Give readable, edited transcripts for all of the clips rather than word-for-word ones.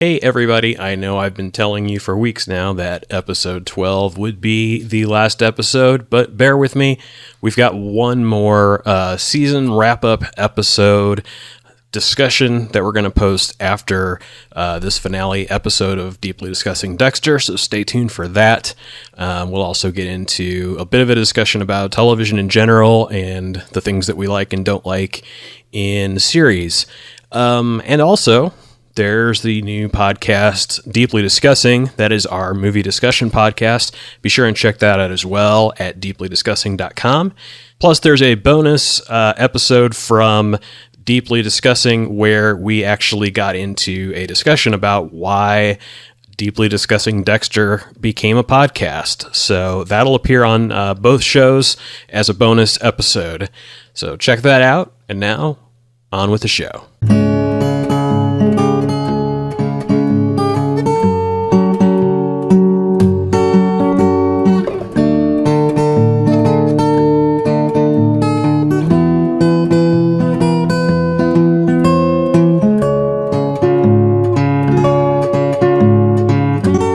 Hey everybody, I know I've been telling you for weeks now that episode 12 would be the last episode, but bear with me. We've got one more season wrap-up episode discussion that we're going to post after this finale episode of Deeply Discussing Dexter, so stay tuned for that. We'll also get into a bit of a discussion about television in general and the things that we like and don't like in the series. And also, there's the new podcast, Deeply Discussing. That is our movie discussion podcast. Be sure and check that out as well at deeplydiscussing.com. Plus, there's a bonus episode from Deeply Discussing where we actually got into a discussion about why Deeply Discussing Dexter became a podcast. So that'll appear on both shows as a bonus episode. So check that out. And now, on with the show.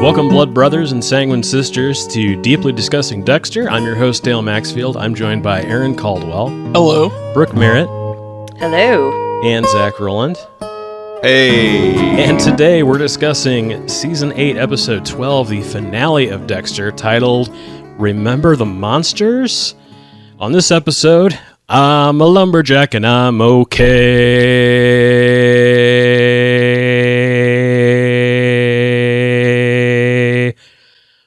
Welcome, Blood Brothers and Sanguine Sisters, to Deeply Discussing Dexter. I'm your host, Dale Maxfield. I'm joined by Aaron Caldwell. Hello. Brooke Merritt. Hello. And Zach Roland. Hey. And today we're discussing Season 8, Episode 12, the finale of Dexter, titled Remember the Monsters? On this episode, I'm a lumberjack and I'm okay.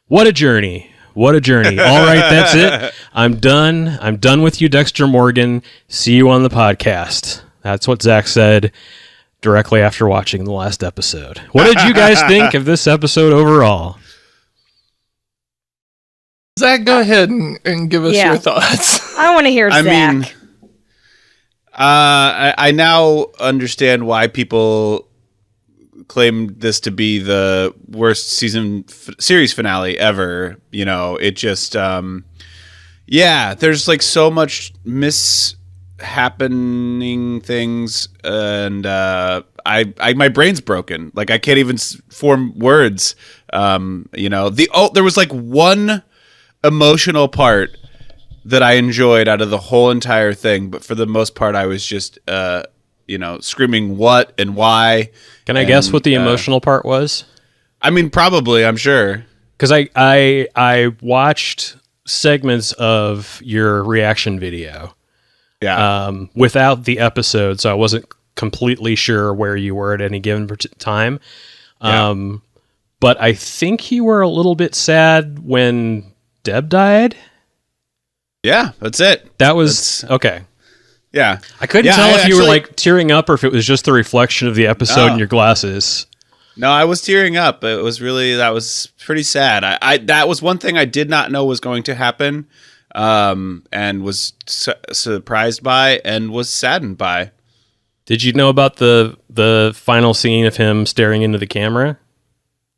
What a journey. What a journey. All right, that's it. I'm done. I'm done with you, Dexter Morgan. See you on the podcast. That's what Zach said directly after watching the last episode. What did you guys think of this episode overall? Zach, go ahead and give us your thoughts. I want to hear Zach. I now understand why people claim this to be the worst series finale ever. You know, it just, there's like so much mishappening things, and my brain's broken. Like I can't even form words. There was like one emotional part that I enjoyed out of the whole entire thing, but for the most part, I was just, screaming what and why. Can I guess what the emotional part was? I mean, probably, I'm sure. Because I watched segments of your reaction video. Yeah. Without the episode, so I wasn't completely sure where you were at any given time. Yeah. But I think you were a little bit sad when Deb died. Yeah, that's it. That's okay. Yeah. I couldn't tell if you were like tearing up or if it was just the reflection of the episode in your glasses. No, I was tearing up. It was that was pretty sad. That was one thing I did not know was going to happen, and was surprised by and was saddened by. Did you know about the final scene of him staring into the camera?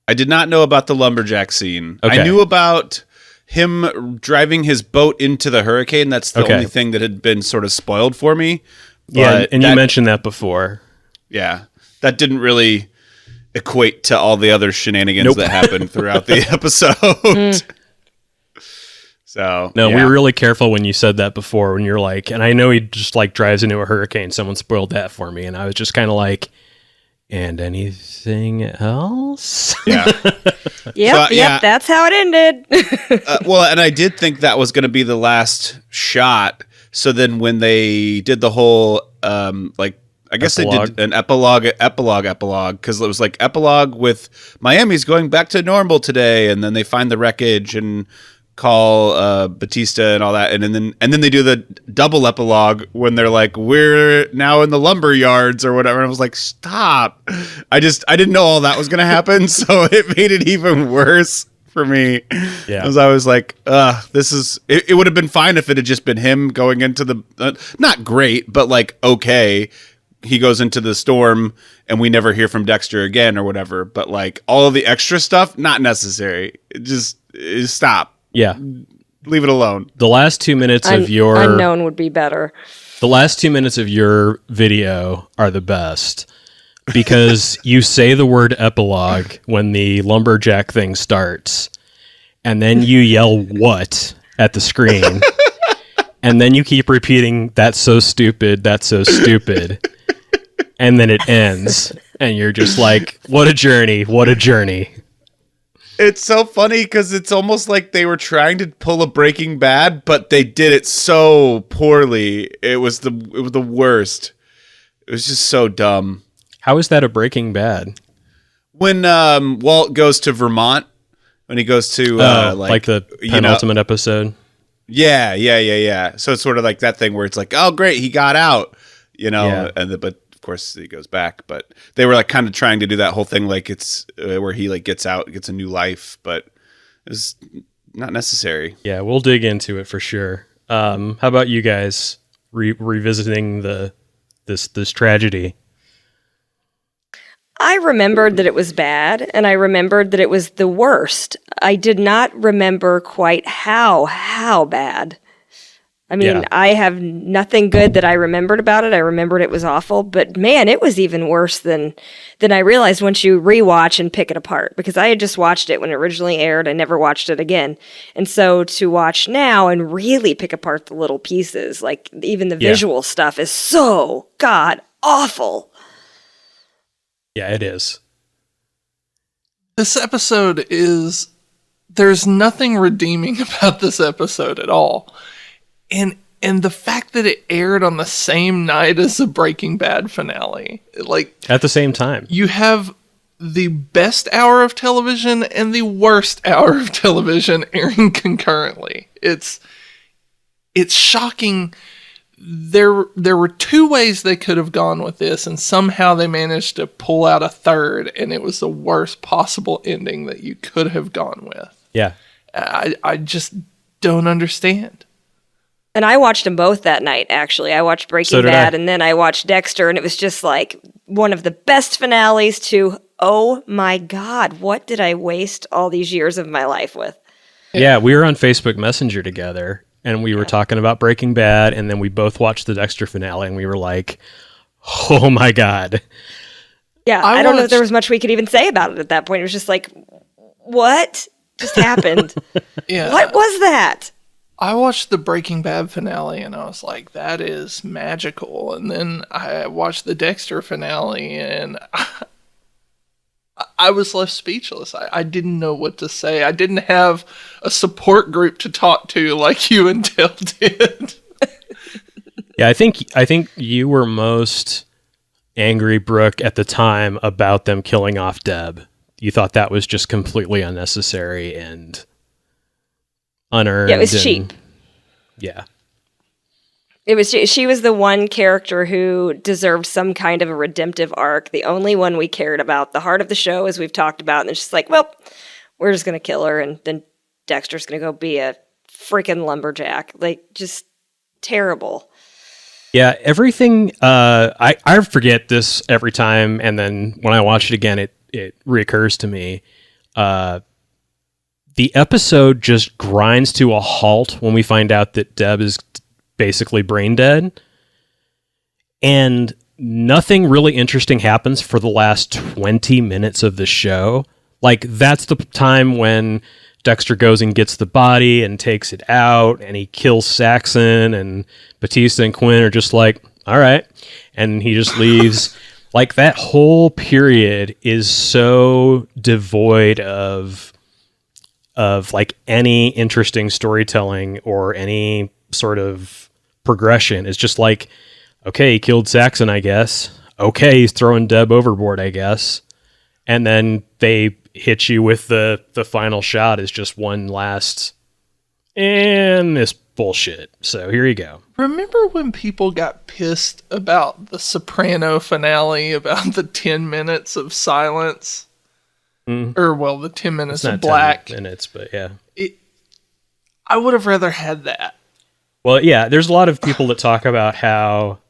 I did not know about the lumberjack scene. Okay. I knew about him driving his boat into the hurricane. That's the only thing that had been sort of spoiled for me. Yeah, and you mentioned that before. Yeah, that didn't really equate to all the other shenanigans that happened throughout the episode. So we were really careful when you said that before, when you're like, and I know he just like drives into a hurricane. Someone spoiled that for me. And I was just kind of like, and anything else? Yeah. Yep, that's how it ended. And I did think that was going to be the last shot. So then when they did the whole, I guess epilogue. They did an epilogue, because it was like epilogue with Miami's going back to normal today. And then they find the wreckage and call Batista and all that. And then they do the double epilogue when they're like, we're now in the lumber yards or whatever. And I was like, stop. I didn't know all that was going to happen. So it made it even worse for me. Yeah. Because I was like, it would have been fine if it had just been him going into the, not great, but like, okay. He goes into the storm and we never hear from Dexter again or whatever. But like all of the extra stuff, not necessary. Stop. Yeah. Leave it alone. The last 2 minutes of your unknown would be better. The last 2 minutes of your video are the best because you say the word epilogue when the lumberjack thing starts, and then you yell "what" at the screen, and then you keep repeating "that's so stupid, that's so stupid," and then it ends, and you're just like, "What a journey! What a journey!" It's so funny because it's almost like they were trying to pull a Breaking Bad, but they did it so poorly. It was the worst. It was just so dumb. How is that a Breaking Bad? When Walt goes to Vermont, when he goes to like the penultimate episode. Yeah. So it's sort of like that thing where it's like, oh great, he got out, but of course he goes back. But they were like kind of trying to do that whole thing like it's where he like gets out, gets a new life, but it's not necessary. Yeah, we'll dig into it for sure. How about you guys revisiting this tragedy? I remembered that it was bad, and I remembered that it was the worst. I did not remember quite how bad. I mean, I have nothing good that I remembered about it. I remembered it was awful, but man, it was even worse than I realized once you rewatch and pick it apart, because I had just watched it when it originally aired. I never watched it again. And so to watch now and really pick apart the little pieces, like even the visual stuff is so god awful. Yeah, it is. This episode there's nothing redeeming about this episode at all. And the fact that it aired on the same night as the Breaking Bad finale, like at the same time, you have the best hour of television and the worst hour of television airing concurrently. It's shocking. There were two ways they could have gone with this, and somehow they managed to pull out a third, and it was the worst possible ending that you could have gone with. Yeah. I just don't understand. And I watched them both that night, actually. I watched Breaking Bad, and then I watched Dexter, and it was just like one of the best finales to, oh my God, what did I waste all these years of my life with? Yeah, we were on Facebook Messenger together, and we were talking about Breaking Bad, and then we both watched the Dexter finale, and we were like, oh my God. Yeah, I don't know if there was much we could even say about it at that point. It was just like, what just happened? Yeah. What was that? I watched the Breaking Bad finale and I was like, that is magical. And then I watched the Dexter finale and I was left speechless. I didn't know what to say. I didn't have a support group to talk to like you and Dale did. Yeah, I think you were most angry, Brooke, at the time about them killing off Deb. You thought that was just completely unnecessary and unearned. Yeah, it was cheap. Yeah. She was the one character who deserved some kind of a redemptive arc. The only one we cared about, the heart of the show, as we've talked about. And it's just like, well, we're just going to kill her. And then Dexter's going to go be a freaking lumberjack. Like, just terrible. Yeah, everything, I forget this every time. And then when I watch it again, it reoccurs to me. The episode just grinds to a halt when we find out that Deb is basically brain dead. And nothing really interesting happens for the last 20 minutes of the show. Like, that's the time when Dexter goes and gets the body and takes it out, and he kills Saxon, and Batista and Quinn are just like, all right. And he just leaves. Like, that whole period is so devoid of like any interesting storytelling or any sort of progression. It's just like, okay, he killed Saxon, I guess. Okay, he's throwing Deb overboard, I guess. And then they hit you with the final shot is just one last and this bullshit. So here you go. Remember when people got pissed about the Soprano finale, about the 10 minutes of silence? Or, well, the 10 minutes of black. 10 minutes, but yeah. I would have rather had that. Well, yeah, there's a lot of people that talk about how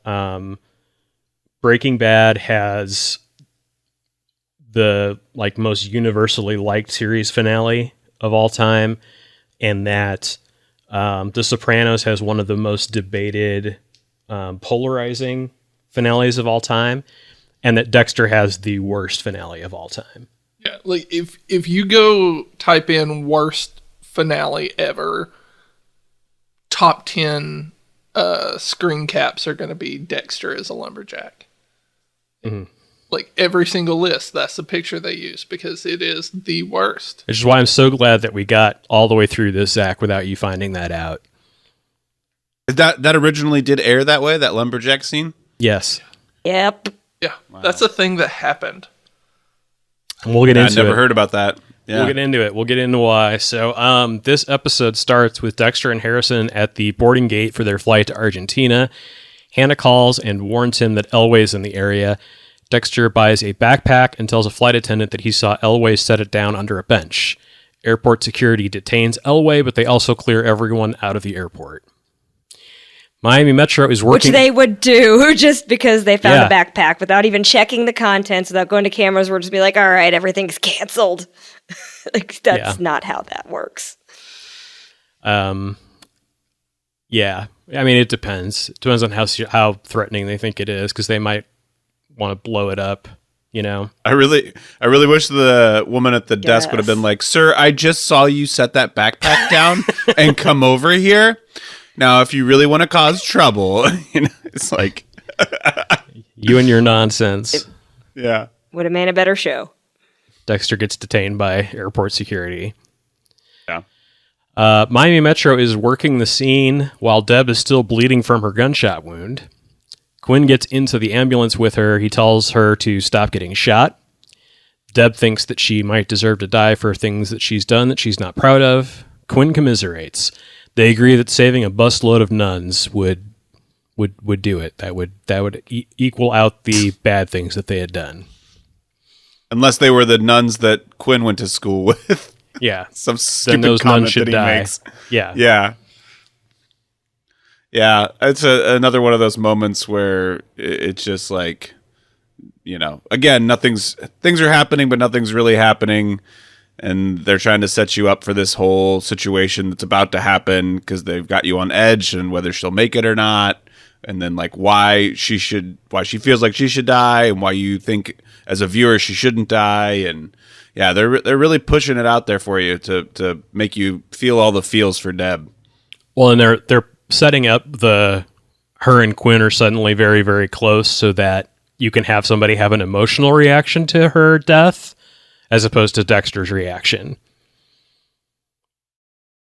Breaking Bad has the like most universally liked series finale of all time, and that The Sopranos has one of the most debated, polarizing finales of all time. and that Dexter has the worst finale of all time. Yeah, like if you go type in worst finale ever, top 10 screen caps are going to be Dexter as a lumberjack. Mm-hmm. Like every single list, that's the picture they use because it is the worst. Which is why I'm so glad that we got all the way through this, Zach, without you finding that out. That originally did air that way, that lumberjack scene? Yes. Yep. Yeah, that's a thing that happened. And we'll get into it. I never heard about that. Yeah. We'll get into it. We'll get into why. So this episode starts with Dexter and Harrison at the boarding gate for their flight to Argentina. Hannah calls and warns him that Elway's in the area. Dexter buys a backpack and tells a flight attendant that he saw Elway set it down under a bench. Airport security detains Elway, but they also clear everyone out of the airport. Miami Metro is working... Which they would do just because they found a backpack without even checking the contents, without going to cameras. We're just be like, all right, everything's canceled. Like, that's not how that works. Yeah. I mean, it depends. It depends on how threatening they think it is, because they might want to blow it up, you know? I really wish the woman at the desk would have been like, "Sir, I just saw you set that backpack down and come over here. Now, if you really want to cause trouble," you know, it's like you and your nonsense. Yeah. Would have made a better show. Dexter gets detained by airport security. Yeah. Miami Metro is working the scene while Deb is still bleeding from her gunshot wound. Quinn gets into the ambulance with her. He tells her to stop getting shot. Deb thinks that she might deserve to die for things that she's done that she's not proud of. Quinn commiserates. They agree that saving a busload of nuns would do it. That would equal out the bad things that they had done. Unless they were the nuns that Quinn went to school with. Yeah. Some stupid those comment nuns should that he die. makes. Yeah. Yeah. Yeah, it's another one of those moments where it's just like, you know, again, things are happening, but nothing's really happening. And they're trying to set you up for this whole situation that's about to happen because they've got you on edge and whether she'll make it or not. And then like why she feels like she should die and why you think as a viewer she shouldn't die. And yeah, they're really pushing it out there for you to make you feel all the feels for Deb. Well, and they're setting up her and Quinn are suddenly very, very close so that you can have somebody have an emotional reaction to her death as opposed to Dexter's reaction.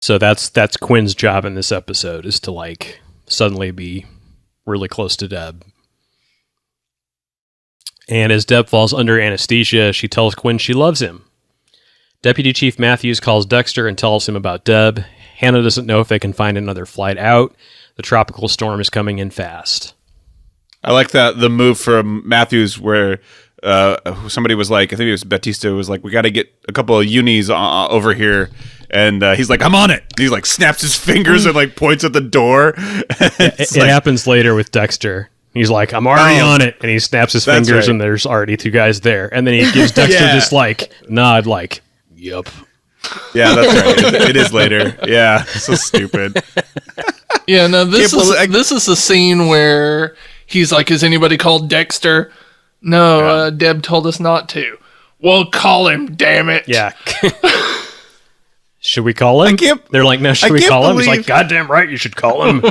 So that's Quinn's job in this episode, is to like suddenly be really close to Deb. And as Deb falls under anesthesia, she tells Quinn she loves him. Deputy Chief Matthews calls Dexter and tells him about Deb. Hannah doesn't know if they can find another flight out. The tropical storm is coming in fast. I like the move from Matthews where somebody was like, I think it was Batista, was like, we got to get a couple of unis over here. And he's like, I'm on it. And he like snaps his fingers and like points at the door. It happens later with Dexter. He's like, I'm already on it. And he snaps his fingers and there's already two guys there. And then he gives Dexter this like nod like, yup. Yeah, that's right. It is later. Yeah, so stupid. Yeah, no, this is the scene where he's like, "Has anybody called Dexter?" No, Deb told us not to. Well, call him, damn it. Yeah. Should we call him? They're like, no, should we call him? He's like, goddamn right, you should call him.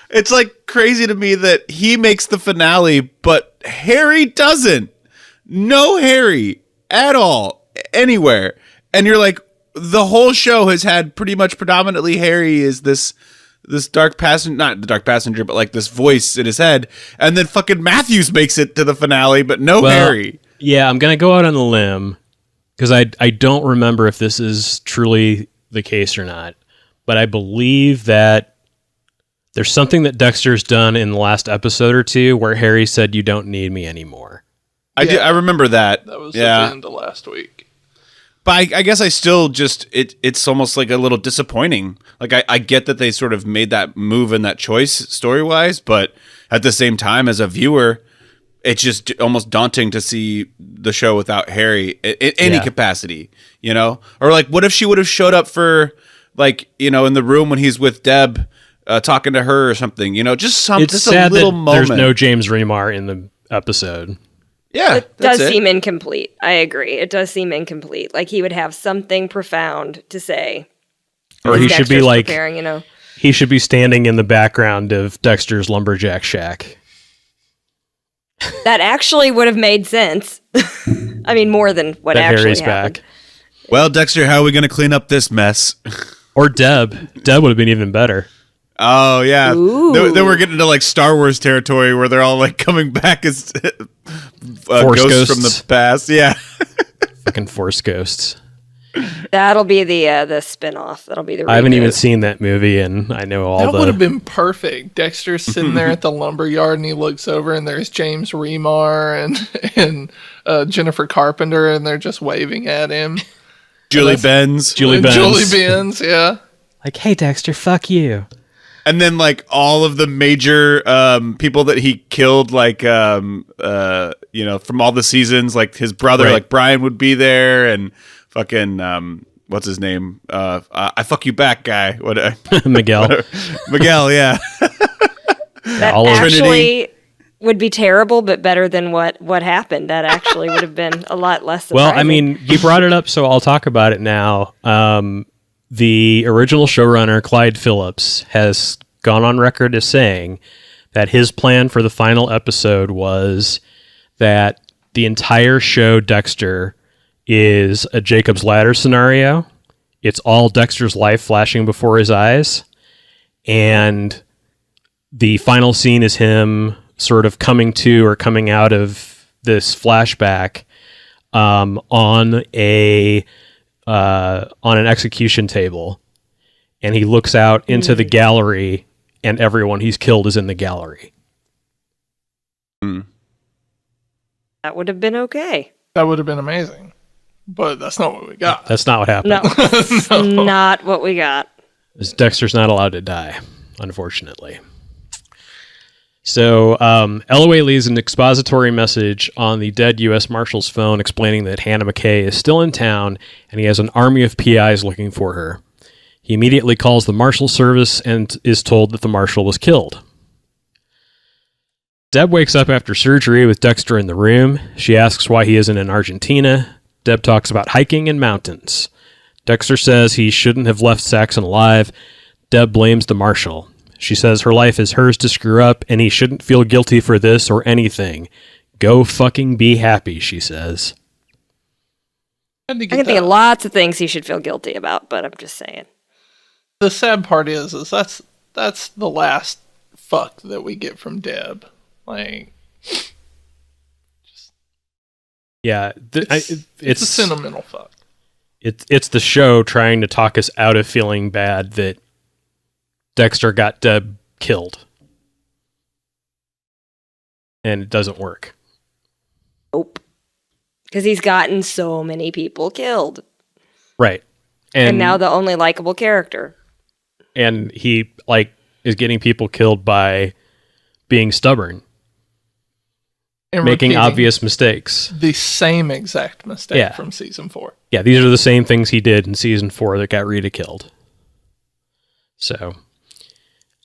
It's like crazy to me that he makes the finale, but Harry doesn't. No Harry at all, anywhere. And you're like, the whole show has had pretty much predominantly Harry is this dark passenger, not the dark passenger, but like this voice in his head. And then fucking Matthews makes it to the finale, but no Harry. Yeah, I'm going to go out on a limb because I don't remember if this is truly the case or not. But I believe that there's something that Dexter's done in the last episode or two where Harry said, "You don't need me anymore." I remember that. That was at the end of last week. But I guess I still just, it's almost like a little disappointing. Like I get that they sort of made that move and that choice story-wise, but at the same time, as a viewer, it's just almost daunting to see the show without Harry in any capacity, you know? Or like, what if she would have showed up for, like, you know, in the room when he's with Deb, talking to her or something, you know? Just it's just sad a little that moment. There's no James Remar in the episode. Yeah, It does seem incomplete. I agree. It does seem incomplete. Like he would have something profound to say. Or he should be like, preparing, he should be standing in the background of Dexter's lumberjack shack. That actually would have made sense. I mean, more than what that actually Harry's happened. back. Well, Dexter, how are we going to clean up this mess? Or Deb. Deb would have been even better. Oh, yeah. Ooh. Then we're getting into like Star Wars territory where they're all like coming back as ghosts from the past. Yeah. Fucking Force Ghosts. That'll be the spin-off. That'll be the I haven't even reboot. seen that movie, and I know all That the... would have been perfect. Dexter's sitting there at the lumber yard, and he looks over, and there's James Remar and Jennifer Carpenter, and they're just waving at him. Julie Benz. Julie Benz, yeah. Like, hey, Dexter, fuck you. And then like all of the major people that he killed, like from all the seasons, like his brother, Right. like Brian would be there, and fucking what's his name? I fuck you back guy. What? Miguel. Miguel, yeah. That all of actually would be terrible, but better than what happened. That actually would have been a lot less surprising. Well, I mean, you brought it up, so I'll talk about it now. The original showrunner, Clyde Phillips, has gone on record as saying that his plan for the final episode was that the entire show, Dexter, is a Jacob's Ladder scenario. It's all Dexter's life flashing before his eyes. And the final scene is him sort of coming to or coming out of this flashback on an execution table, and he looks out into the gallery, and everyone he's killed is in the gallery. that would have been okay. That would have been amazing. But that's not what we got. That's not what happened. No, not what we got. Dexter's not allowed to die, unfortunately. So, LOA leaves an expository message on the dead U.S. Marshal's phone explaining that Hannah McKay is still in town and he has an army of PIs looking for her. He immediately calls the Marshal Service and is told that the Marshal was killed. Deb wakes up after surgery with Dexter in the room. She asks why he isn't in Argentina. Deb talks about hiking and mountains. Dexter says he shouldn't have left Saxon alive. Deb blames the Marshal. She says her life is hers to screw up, and he shouldn't feel guilty for this or anything. Go fucking be happy, she says. I can think of lots of things he should feel guilty about, but I'm just saying. The sad part is that's the last fuck that we get from Deb. Like, Yeah, it's a sentimental fuck. It's the show trying to talk us out of feeling bad that Dexter got Deb killed. And it doesn't work. Nope. Because he's gotten so many people killed. Right. And now the only likable character. And he is getting people killed by being stubborn. And making repeating obvious mistakes. The same exact mistake from season 4. Yeah, these are the same things he did in season 4 that got Rita killed. So,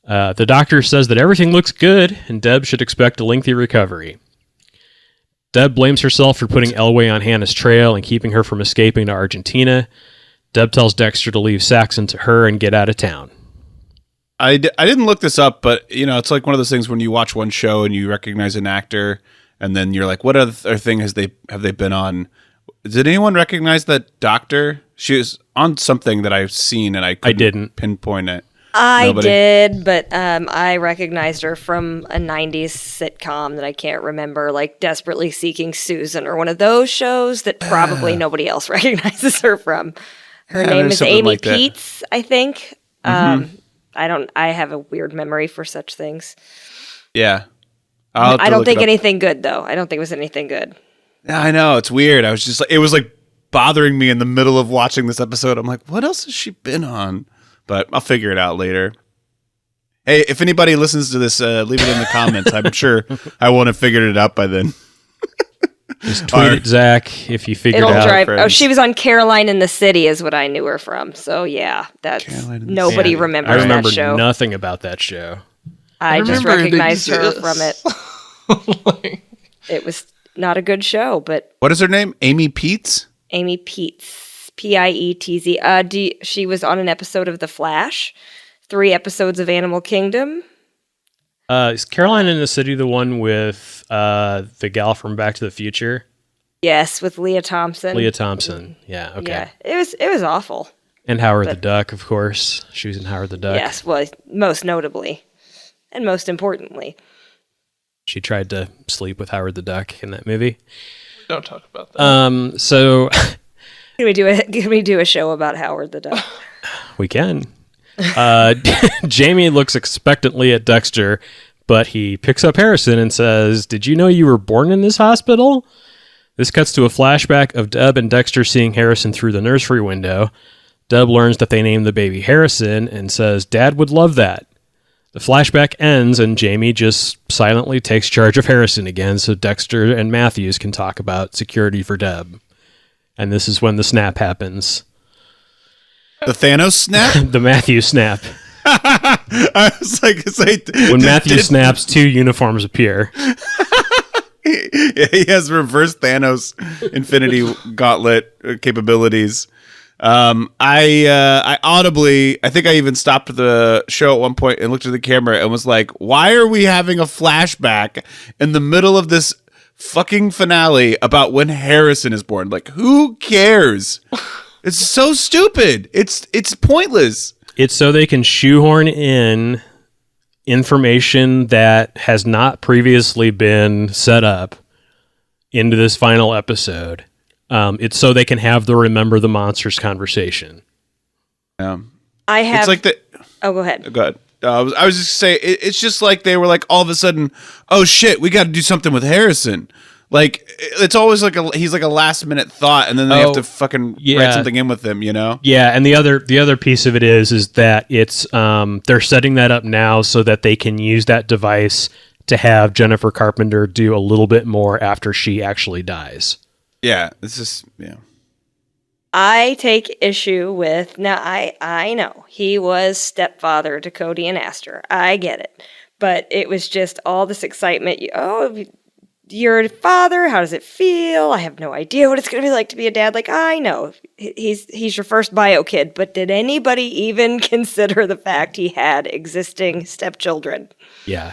the doctor says that everything looks good and Deb should expect a lengthy recovery. Deb blames herself for putting Elway on Hannah's trail and keeping her from escaping to Argentina. Deb tells Dexter to leave Saxon to her and get out of town. I didn't look this up, but it's like one of those things when you watch one show and you recognize an actor, and then you're like, "What other thing have they been on?" Did anyone recognize that doctor? She was on something that I've seen, and I didn't pinpoint it. Nobody? Did, but I recognized her from a 90s sitcom that I can't remember, like Desperately Seeking Susan, or one of those shows that probably nobody else recognizes her from. Her name is Amy like Peets, I think. Mm-hmm. I have a weird memory for such things. Yeah. I don't think anything good, though. I don't think it was anything good. Yeah, I know. It's weird. I was just like, it was like bothering me in the middle of watching this episode. I'm like, what else has she been on? But I'll figure it out later. Hey, if anybody listens to this, leave it in the comments. I'm sure I won't have figured it out by then. Just tweet it, Zach, if you figure it out. Drive. Oh, she was on Caroline in the City is what I knew her from. So, yeah, that's nobody remembers that show. I remember nothing about that show. I just recognized her from it. It was not a good show, but What is her name? Amy Peets? Amy Pietz, Pietz. She was on an episode of The Flash, 3 episodes of Animal Kingdom. Is Caroline in the City the one with the gal from Back to the Future? Yes, with Leah Thompson. Leah Thompson. Yeah, okay. Yeah, it was awful. And Howard the Duck, of course. She was in Howard the Duck. Yes, well, most notably. And most importantly. She tried to sleep with Howard the Duck in that movie. Don't talk about that. So Can we do a show about Howard the Duck? we can. Jamie looks expectantly at Dexter, but he picks up Harrison and says, "Did you know you were born in this hospital?" This cuts to a flashback of Deb and Dexter seeing Harrison through the nursery window. Deb learns that they named the baby Harrison and says, "Dad would love that." The flashback ends and Jamie just silently takes charge of Harrison again so Dexter and Matthews can talk about security for Deb. And this is when the snap happens. The Thanos snap? The Matthews snap. I was like, When Matthew snaps, 2 uniforms appear. He has reverse Thanos Infinity Gauntlet capabilities. I audibly, I think I even stopped the show at one point and looked at the camera and was like, why are we having a flashback in the middle of this fucking finale about when Harrison is born? Like, who cares? It's so stupid. It's pointless. It's so they can shoehorn in information that has not previously been set up into this final episode. It's so they can have the Remember the Monsters conversation. I have... It's like the... Oh, go ahead. Go ahead. I was just saying, it's just like they were like, all of a sudden, oh shit, we got to do something with Harrison. Like, it's always like he's like a last minute thought, and then they have to fucking write something in with him, you know? Yeah, and the other piece of it is that it's they're setting that up now so that they can use that device to have Jennifer Carpenter do a little bit more after she actually dies. Yeah, it's just, yeah. I take issue with... Now, I know he was stepfather to Cody and Aster. I get it. But it was just all this excitement. You're a father. How does it feel? I have no idea what it's going to be like to be a dad. Like, I know he's your first bio kid, but did anybody even consider the fact he had existing stepchildren? Yeah.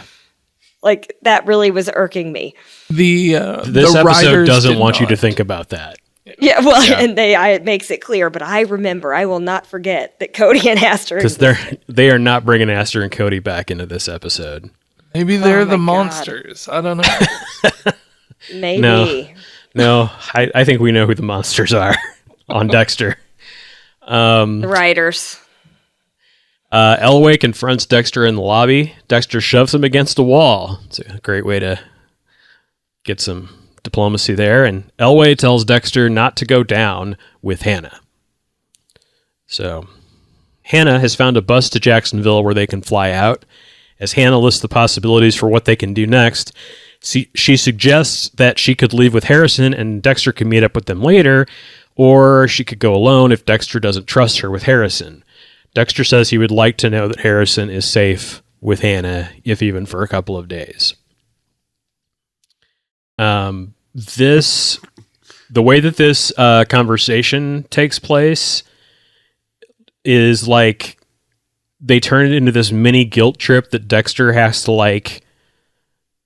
Like, that really was irking me. This episode doesn't want you to think about that. Yeah, well, yeah. And it makes it clear, but I will not forget that Cody and Aster... Because they are not bringing Aster and Cody back into this episode. Maybe they're the monsters. I don't know. Maybe. No, I think we know who the monsters are on Dexter. The writers. Elway confronts Dexter in the lobby. Dexter shoves him against a wall. It's a great way to get some diplomacy there. And Elway tells Dexter not to go down with Hannah. So Hannah has found a bus to Jacksonville where they can fly out. As Hannah lists the possibilities for what they can do next, she suggests that she could leave with Harrison and Dexter could meet up with them later, or she could go alone if Dexter doesn't trust her with Harrison. Dexter says he would like to know that Harrison is safe with Hannah, if even for a couple of days. The way that this conversation takes place is like they turn it into this mini guilt trip that Dexter has to like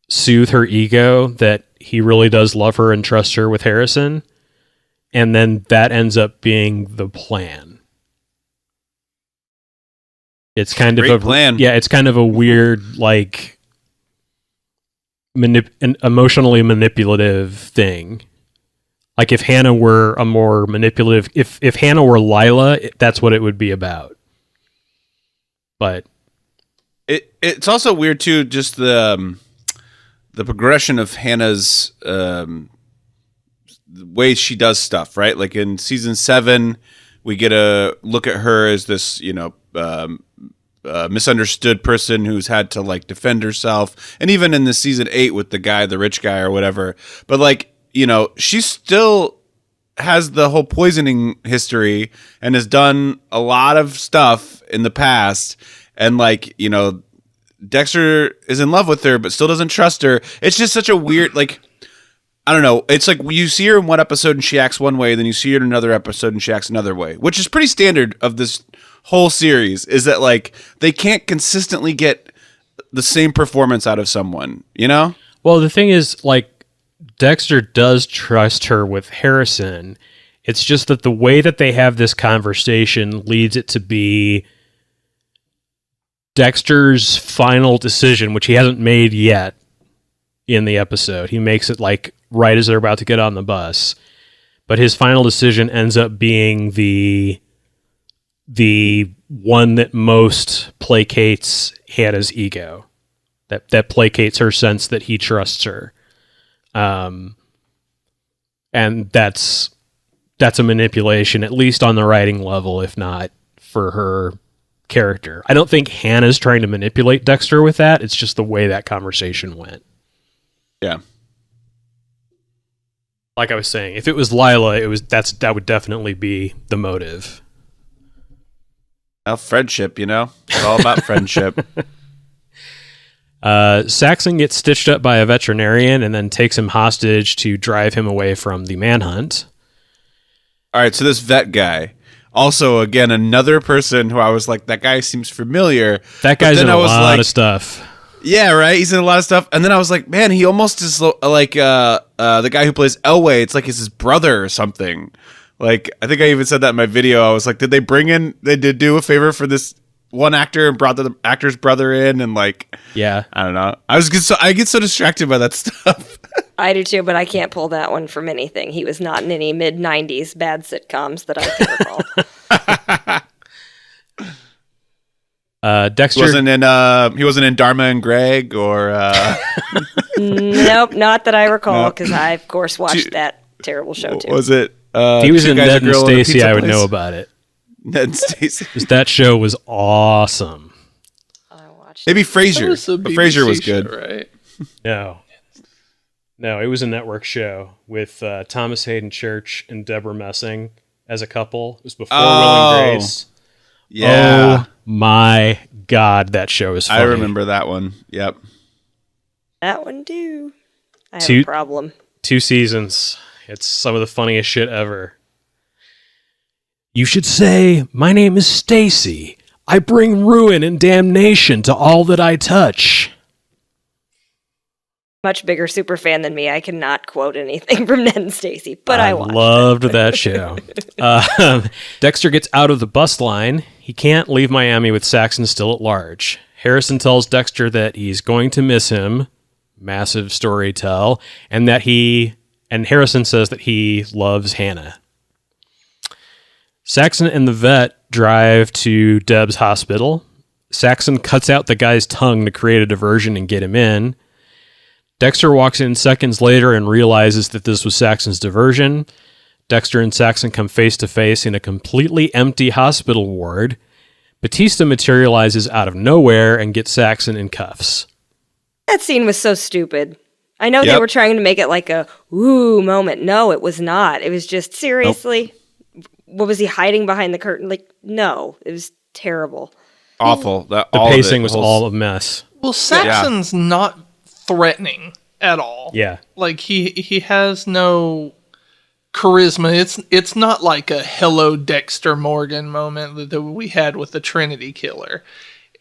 soothe her ego that he really does love her and trust her with Harrison. And then that ends up being the plan. It's kind of a plan. Yeah, it's kind of a weird, like, an emotionally manipulative thing. Like if Hannah were a more manipulative, if Hannah were Lila, that's what it would be about. But it's also weird too, just the progression of Hannah's way she does stuff, right? Like in season 7, we get a look at her as this, misunderstood person who's had to like defend herself, and even in the season 8 with the rich guy or whatever. But like, she still has the whole poisoning history and has done a lot of stuff in the past. And like, Dexter is in love with her, but still doesn't trust her. It's just such a weird, like, I don't know. It's like you see her in one episode and she acts one way, then you see her in another episode and she acts another way, which is pretty standard of this whole series, is that like they can't consistently get the same performance out of someone, you know? Well, the thing is, like, Dexter does trust her with Harrison. It's just that the way that they have this conversation leads it to be Dexter's final decision, which he hasn't made yet in the episode. He makes it like right as they're about to get on the bus. But his final decision ends up being the one that most placates Hannah's ego. That placates her sense that he trusts her. And that's a manipulation, at least on the writing level, if not for her character. I don't think Hannah's trying to manipulate Dexter with that. It's just the way that conversation went. Yeah. Like I was saying, if it was Lila, that would definitely be the motive. Well, friendship, you know? It's all about friendship. Saxon gets stitched up by a veterinarian and then takes him hostage to drive him away from the manhunt. All right, so this vet guy, also, again, another person who I was like, that guy seems familiar. That guy's in a lot of stuff. Yeah, right? He's in a lot of stuff. And then I was like, man, he almost is like the guy who plays Elway. It's like he's his brother or something. Like, I think I even said that in my video. I was like, they did do a favor for this one actor and brought the actor's brother in? And like, yeah, I don't know. I get so distracted by that stuff. I do too, but I can't pull that one from anything. He was not in any mid-90s bad sitcoms that I can recall. Dexter he wasn't in Dharma and Greg or Nope, not that I recall, because I of course watched that terrible show too. Was it if he was in Guys, Ned a and Girl, and a Stacy, Pizza I would Place? know about it. Ned and Stacy. 'Cause that show was awesome. I watched Maybe it. Frasier. That was a But Frasier BBC was good. show, right? No, it was a network show with Thomas Hayden Church and Deborah Messing as a couple. It was before Will and Grace. Yeah. Oh my God, that show is funny. I remember that one. Yep. That one too. I have Two- a problem. 2 seasons. It's some of the funniest shit ever. You should say, my name is Stacy. I bring ruin and damnation to all that I touch. Much bigger super fan than me. I cannot quote anything from Ned and Stacy, but I watched loved that show. Dexter gets out of the bus line. He can't leave Miami with Saxon still at large. Harrison tells Dexter that he's going to miss him. Massive story tell. And Harrison says that he loves Hannah. Saxon and the vet drive to Deb's hospital. Saxon cuts out the guy's tongue to create a diversion and get him in. Dexter walks in seconds later and realizes that this was Saxon's diversion. Dexter and Saxon come face to face in a completely empty hospital ward. Batista materializes out of nowhere and gets Saxon in cuffs. That scene was so stupid. I know they were trying to make it like a ooh moment. No, it was not. It was just seriously. Nope. What was he hiding behind the curtain? Like, no, it was terrible. Awful. The pacing was all a mess. Well, Saxon's not threatening at all. Yeah. Like he has no charisma. It's not like a hello Dexter Morgan moment that we had with the Trinity Killer.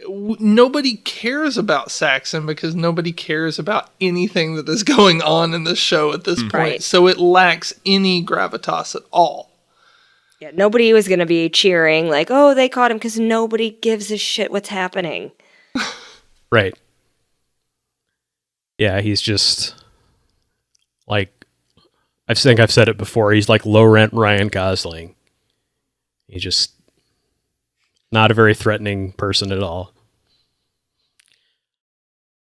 Nobody cares about Saxon because nobody cares about anything that is going on in the show at this point. Right. So it lacks any gravitas at all. Yeah, nobody was going to be cheering like, oh, they caught him, because nobody gives a shit what's happening. Right. Yeah, he's just like, I think I've said it before, he's like low rent Ryan Gosling. He's just not a very threatening person at all.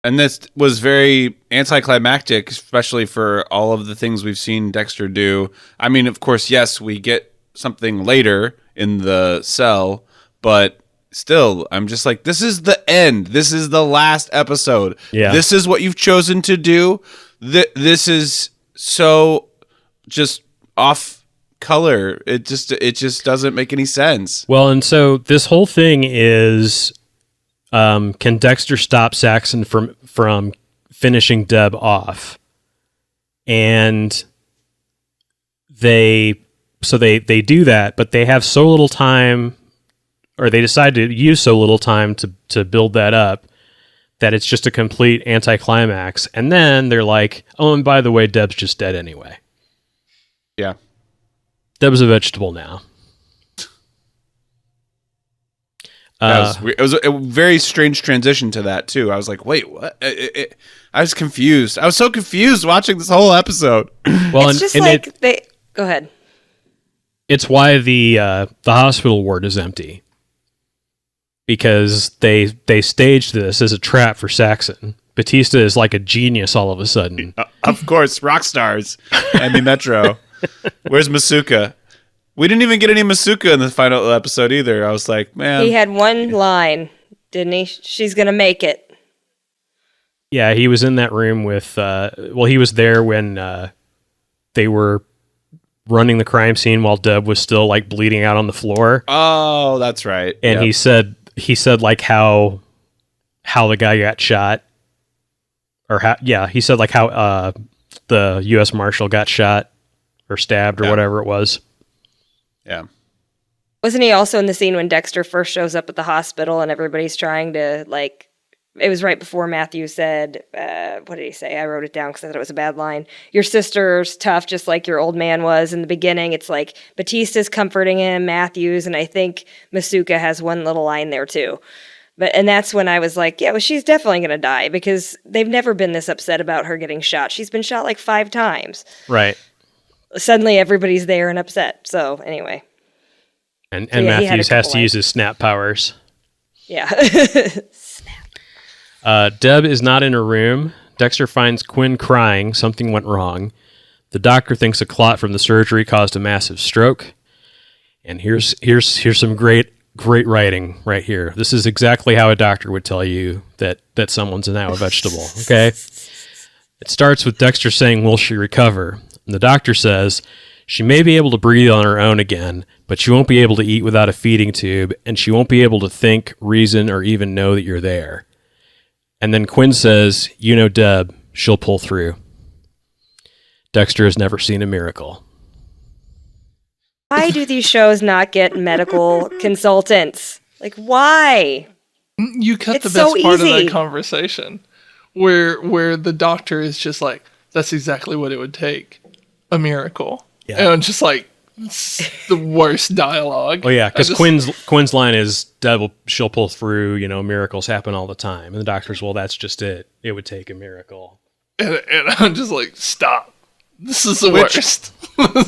And this was very anticlimactic, especially for all of the things we've seen Dexter do. I mean, of course, yes, we get something later in the cell, but still, I'm just like, this is the end. This is the last episode. Yeah. This is what you've chosen to do. This is so just off color. It just doesn't make any sense. Well, and so this whole thing is, can Dexter stop Saxon from finishing Deb off? and they do that, but they have so little time, or they decide to use so little time to build that up, that it's just a complete anticlimax. And then they're like, oh, and by the way, Deb's just dead anyway. Yeah. Deb's a vegetable now. It was a very strange transition to that, too. I was like, wait, what? I was confused. I was so confused watching this whole episode. Well, it's just like they... Go ahead. It's why the hospital ward is empty. Because they staged this as a trap for Saxon. Batista is like a genius all of a sudden. Of course, rock stars. Emmy Metro. Where's Masuka? We didn't even get any Masuka in the final episode either. I was like, man. He had one line, didn't he? She's going to make it. Yeah, he was in that room with... he was there when they were running the crime scene while Deb was still like bleeding out on the floor. Oh, that's right. And yep. he said like how the guy got shot. He said like how the U.S. Marshal got shot or stabbed or whatever it was. Yeah. Wasn't he also in the scene when Dexter first shows up at the hospital and everybody's trying to, like, it was right before Matthew said, what did he say? I wrote it down because I thought it was a bad line. Your sister's tough, just like your old man was in the beginning. It's like Batista's comforting him, Matthews, and I think Masuka has one little line there too. And that's when I was like, yeah, well, she's definitely going to die because they've never been this upset about her getting shot. She's been shot like 5 times. Right. Suddenly everybody's there and upset. So anyway. And Matthews has to use his snap powers. Yeah. Snap. Deb is not in her room. Dexter finds Quinn crying. Something went wrong. The doctor thinks a clot from the surgery caused a massive stroke. And here's some great writing right here. This is exactly how a doctor would tell you that someone's now a vegetable. Okay. It starts with Dexter saying, "Will she recover?" And the doctor says, "She may be able to breathe on her own again, but she won't be able to eat without a feeding tube, and she won't be able to think, reason, or even know that you're there." And then Quinn says, "You know Deb, she'll pull through." Dexter has never seen a miracle. Why do these shows not get medical consultants? Like, why? You cut It's the best so part of easy. that conversation where the doctor is just like, that's exactly what it would take. A miracle. Yeah. And just like, it's the worst dialogue. Oh yeah, because Quinn's line is, she'll pull through, you know, miracles happen all the time. And the doctor's, well, that's just it. It would take a miracle. And I'm just like, stop. This is the worst.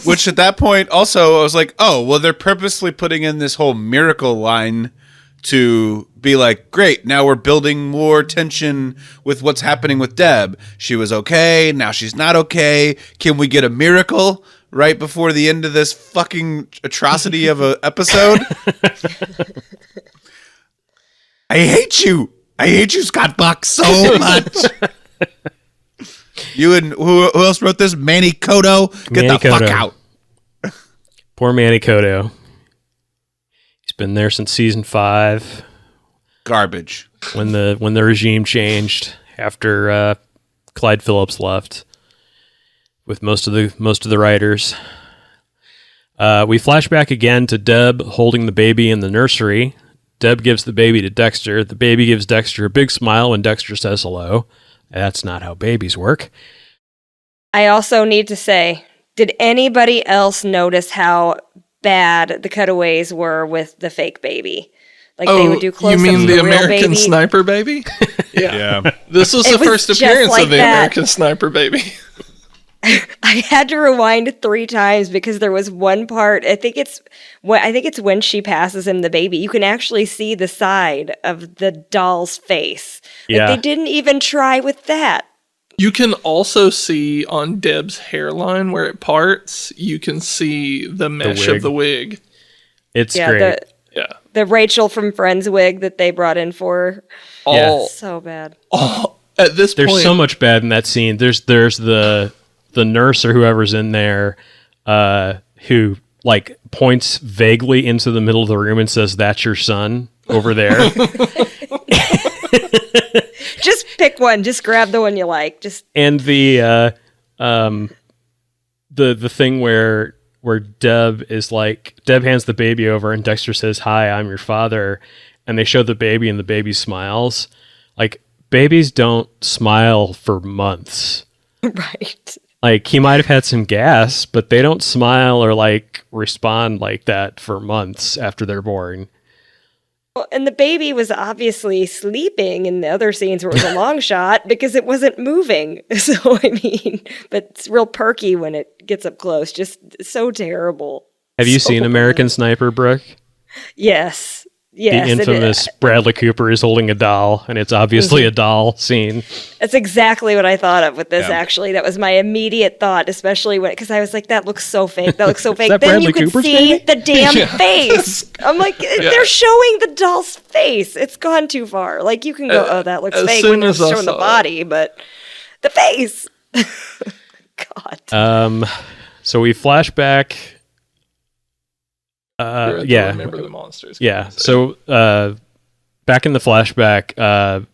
Which at that point also I was like, oh, well, they're purposely putting in this whole miracle line to be like, great, now we're building more tension with what's happening with Deb. She was okay, now she's not okay. Can we get a miracle right before the end of this fucking atrocity of an episode? I hate you, Scott Buck, so much. You and who else wrote this? Manny Cotto? Get Manny the fuck Cotto. out. Poor Manny Cotto. He's been there since season 5. Garbage. When the regime changed after Clyde Phillips left with most of the writers. We flash back again to Deb holding the baby in the nursery. Deb gives the baby to Dexter. The baby gives Dexter a big smile when Dexter says hello. That's not how babies work. I also need to say, did anybody else notice how bad the cutaways were with the fake baby? Like they would do close-ups. You mean the of real American baby. Sniper Baby? Yeah. This was It the was first just appearance like of the that. American Sniper Baby. I had to rewind 3 times because there was one part. I think it's when she passes him the baby. You can actually see the side of the doll's face. Like Yeah. they didn't even try with that. You can also see on Deb's hairline where it parts, you can see the mesh wig. of the wig. It's great. Yeah. The Rachel from Friends wig that they brought in for her. All, So bad. all at this There's point, so much bad in that scene. There's the nurse or whoever's in there who like points vaguely into the middle of the room and says, "That's your son over there." Just pick one. Just grab the one you like. Just And the The thing where Deb hands the baby over and Dexter says, "Hi, I'm your father," and they show the baby and the baby smiles. Like, babies don't smile for months. Right. Like, he might have had some gas, but they don't smile or like respond like that for months after they're born. Well, and the baby was obviously sleeping in the other scenes where it was a long shot because it wasn't moving. So, I mean, but it's real perky when it gets up close. Just so terrible. Have you So seen American bad. Sniper, Brooke? Yes. Yes. The infamous Bradley Cooper is holding a doll, and it's obviously a doll scene. That's exactly what I thought of with this, Yeah. actually. That was my immediate thought, especially because I was like, that looks so fake. That looks so fake. that Then you Bradley could Cooper's see baby? the damn face. I'm like, they're showing the doll's face. It's gone too far. Like, you can go, oh, that looks as fake soon when you're as I showing the saw it. body, but the face. God. So we flash back. Yeah. Remember the monsters. Yeah. So back in the flashback,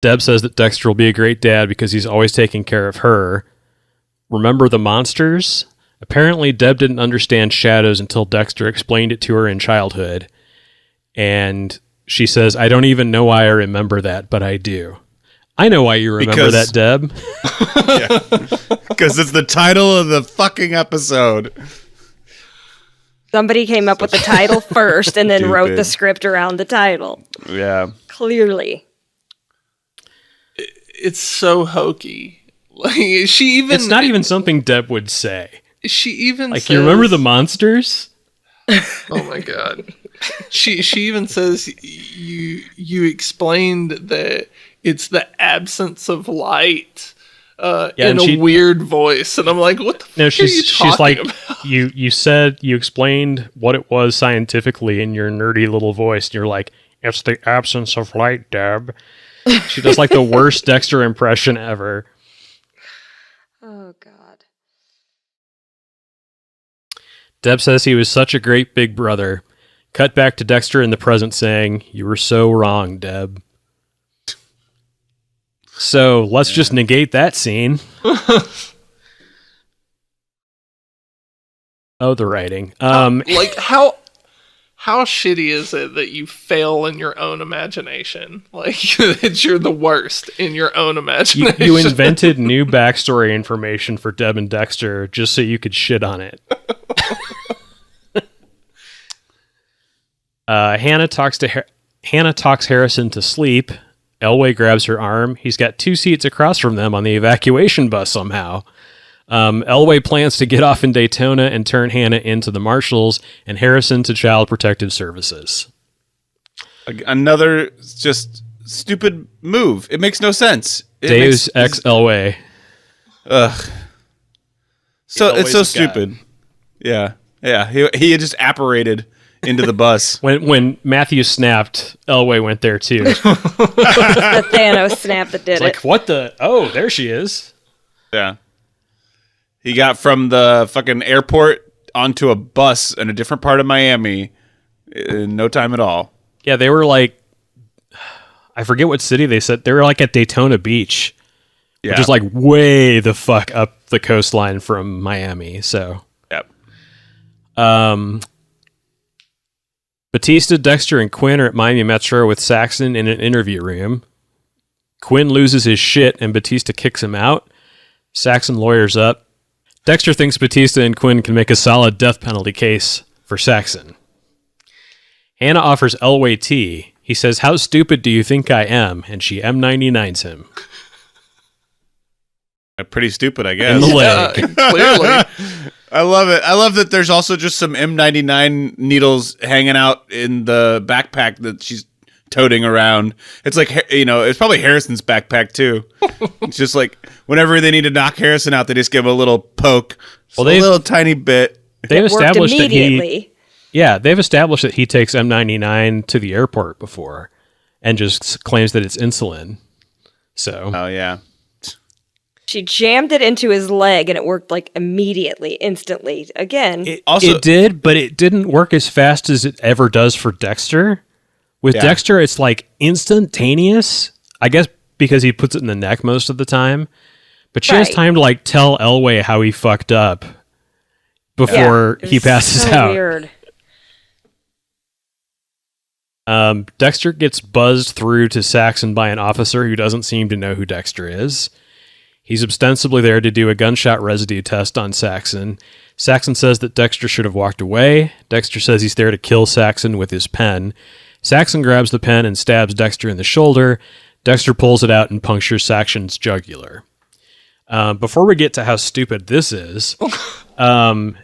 Deb says that Dexter will be a great dad because he's always taking care of her. Remember the monsters? Apparently, Deb didn't understand shadows until Dexter explained it to her in childhood. And she says, "I don't even know why I remember that, but I do." I know why you remember Because- that, Deb. Because it's the title of the fucking episode. Somebody came up with the title first and then wrote the Stupid. script around the title. Yeah. Clearly. It's so hokey. Like, she even It's not even something Deb would say. she even Like, says, you remember the monsters? Oh my god. She even says you explained that it's the absence of light in and a weird voice, and I'm like, what the No, fuck are you she's like, talking about? you explained what it was scientifically in your nerdy little voice, and you're like, it's the absence of light, Deb. She does like the worst Dexter impression ever. Oh, God. Deb says he was such a great big brother. Cut back to Dexter in the present saying, "You were so wrong, Deb." So let's just negate that scene. Oh, the writing. Like, how shitty is it that you fail in your own imagination? Like, that you're the worst in your own imagination. You invented new backstory information for Deb and Dexter just so you could shit on it. Hannah talks Harrison to sleep. Elway grabs her arm. He's got 2 seats across from them on the evacuation bus somehow. Elway plans to get off in Daytona and turn Hannah into the Marshals and Harrison to Child Protective Services. Another just stupid move. It makes no sense. Deus ex Elway. Ugh. So Elway's it's so a god. stupid. Yeah. Yeah. He had just apparated into the bus. When Matthew snapped, Elway went there too. The Thanos snap that did It's like, it. what the? Oh, there she is. Yeah. He got from the fucking airport onto a bus in a different part of Miami in no time at all. Yeah, they were like, I forget what city they said. They were like at Daytona Beach, Yeah. which is like way the fuck up the coastline from Miami. So, Yep. Batista, Dexter, and Quinn are at Miami Metro with Saxon in an interview room. Quinn loses his shit and Batista kicks him out. Saxon lawyers up. Dexter thinks Batista and Quinn can make a solid death penalty case for Saxon. Hannah offers Elway tea. He says, "How stupid do you think I am?" And she M99s him. Pretty stupid, I In guess. the leg. Clearly. I love it. I love that there's also just some M99 needles hanging out in the backpack that she's toting around. It's like, it's probably Harrison's backpack too. It's just like whenever they need to knock Harrison out, they just give him a little poke. Well, A little tiny bit. They've Worked established that immediately. they've established that he takes M99 to the airport before and just claims that it's insulin. So, Oh, yeah. She jammed it into his leg and it worked like immediately, instantly. Again, it did, but it didn't work as fast as it ever does for Dexter. With Yeah. Dexter, it's like instantaneous. I guess because he puts it in the neck most of the time. But she has time to like tell Elway how he fucked up before he passes out. Weird. Dexter gets buzzed through to Saxon by an officer who doesn't seem to know who Dexter is. He's ostensibly there to do a gunshot residue test on Saxon. Saxon says that Dexter should have walked away. Dexter says he's there to kill Saxon with his pen. Saxon grabs the pen and stabs Dexter in the shoulder. Dexter pulls it out and punctures Saxon's jugular. Before we get to how stupid this is, does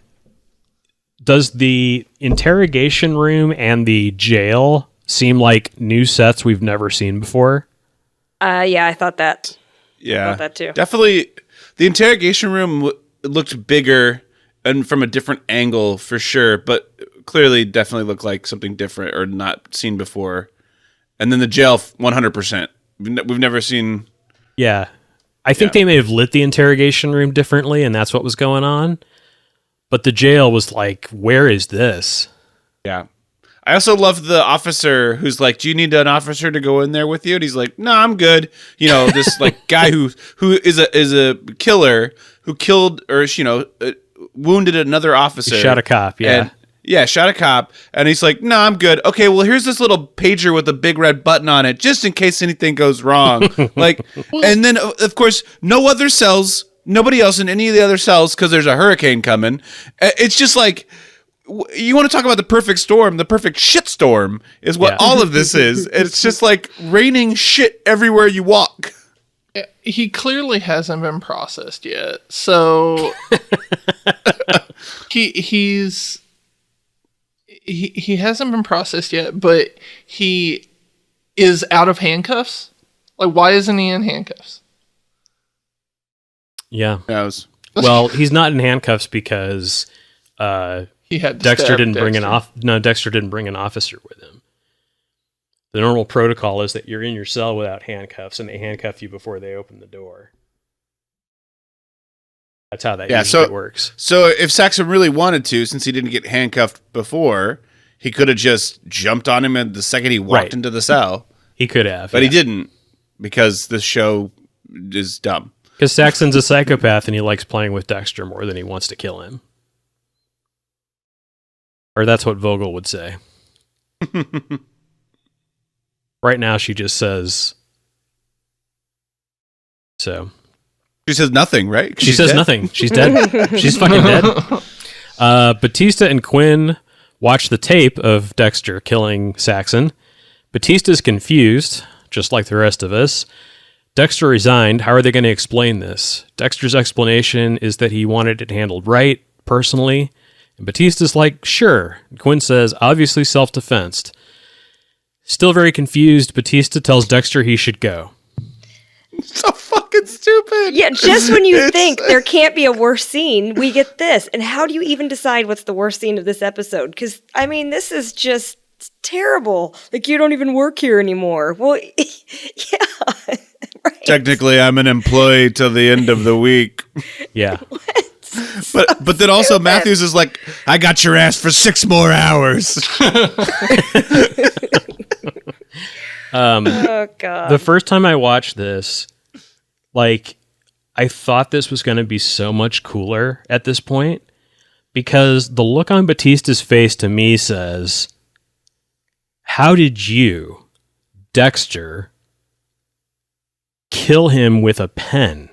the interrogation room and the jail seem like new sets we've never seen before? Yeah, I thought that. Yeah, I thought that too. Definitely, the interrogation room looked bigger and from a different angle for sure, but clearly definitely looked like something different or not seen before. And then the jail, 100%. We've never seen... Yeah. I think they may have lit the interrogation room differently, and that's what was going on. But the jail was like, where is this? Yeah. I also love the officer who's like, do you need an officer to go in there with you? And he's like, no, I'm good. You know, this like guy who is a killer who killed or, wounded another officer. He shot a cop, yeah. Shot a cop. And he's like, no, I'm good. Okay, well, here's this little pager with a big red button on it, just in case anything goes wrong. And then, of course, no other cells, nobody else in any of the other cells because there's a hurricane coming. It's just like, you want to talk about the perfect storm, the perfect shit storm is what all of this is. It's just like raining shit everywhere you walk. He clearly hasn't been processed yet. So he hasn't been processed yet, but he is out of handcuffs. Like, why isn't he in handcuffs? Yeah. Knows. Well, he's not in handcuffs because He had to Dexter stab didn't bring Dexter. Dexter didn't bring an officer with him. The normal protocol is that you're in your cell without handcuffs, and they handcuff you before they open the door. That's how that usually works. So if Saxon really wanted to, since he didn't get handcuffed before, he could have just jumped on him the second he walked into the cell. He could have. But he didn't, because this show is dumb. Because Saxon's a psychopath, and he likes playing with Dexter more than he wants to kill him. Or that's what Vogel would say. Right now, she just says... So... She says nothing, right? She says nothing. She's dead. She's fucking dead. Batista and Quinn watch the tape of Dexter killing Saxon. Batista's confused, just like the rest of us. Dexter resigned. How are they going to explain this? Dexter's explanation is that he wanted it handled right, personally. And Batista's like, sure. Quinn says, obviously self-defense. Still very confused, Batista tells Dexter he should go. So fucking stupid. Yeah, just when you think there can't be a worse scene, we get this. And how do you even decide what's the worst scene of this episode? Because, I mean, this is just terrible. Like, you don't even work here anymore. Well, yeah. Right. Technically, I'm an employee till the end of the week. Yeah. But then also Matthews is like, I got your ass for 6 more hours. Oh, God. The first time I watched this, like, I thought this was going to be so much cooler at this point because the look on Batista's face to me says, how did you, Dexter, kill him with a pen?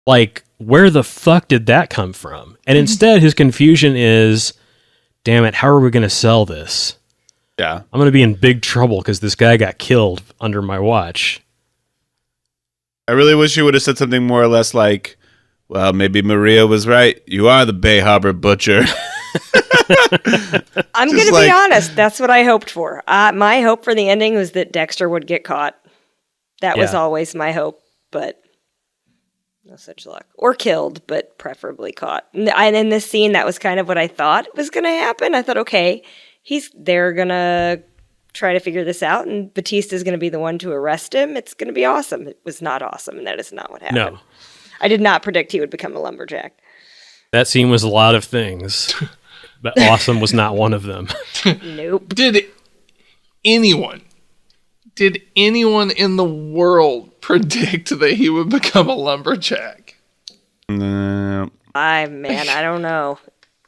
Like, where the fuck did that come from? And instead, his confusion is, damn it, how are we going to sell this? Yeah. I'm going to be in big trouble because this guy got killed under my watch. I really wish you would have said something more or less like, well, maybe Maria was right. You are the Bay Harbor Butcher. I'm going to be honest. That's what I hoped for. My hope for the ending was that Dexter would get caught. That was always my hope, but no such luck. Or killed, but preferably caught. And in this scene, that was kind of what I thought was going to happen. I thought, okay, they're going to try to figure this out, and Batista's going to be the one to arrest him. It's going to be awesome. It was not awesome, and that is not what happened. No. I did not predict he would become a lumberjack. That scene was a lot of things, but awesome was not one of them. Nope. Did Did anyone in the world predict that he would become a lumberjack? No. I don't know.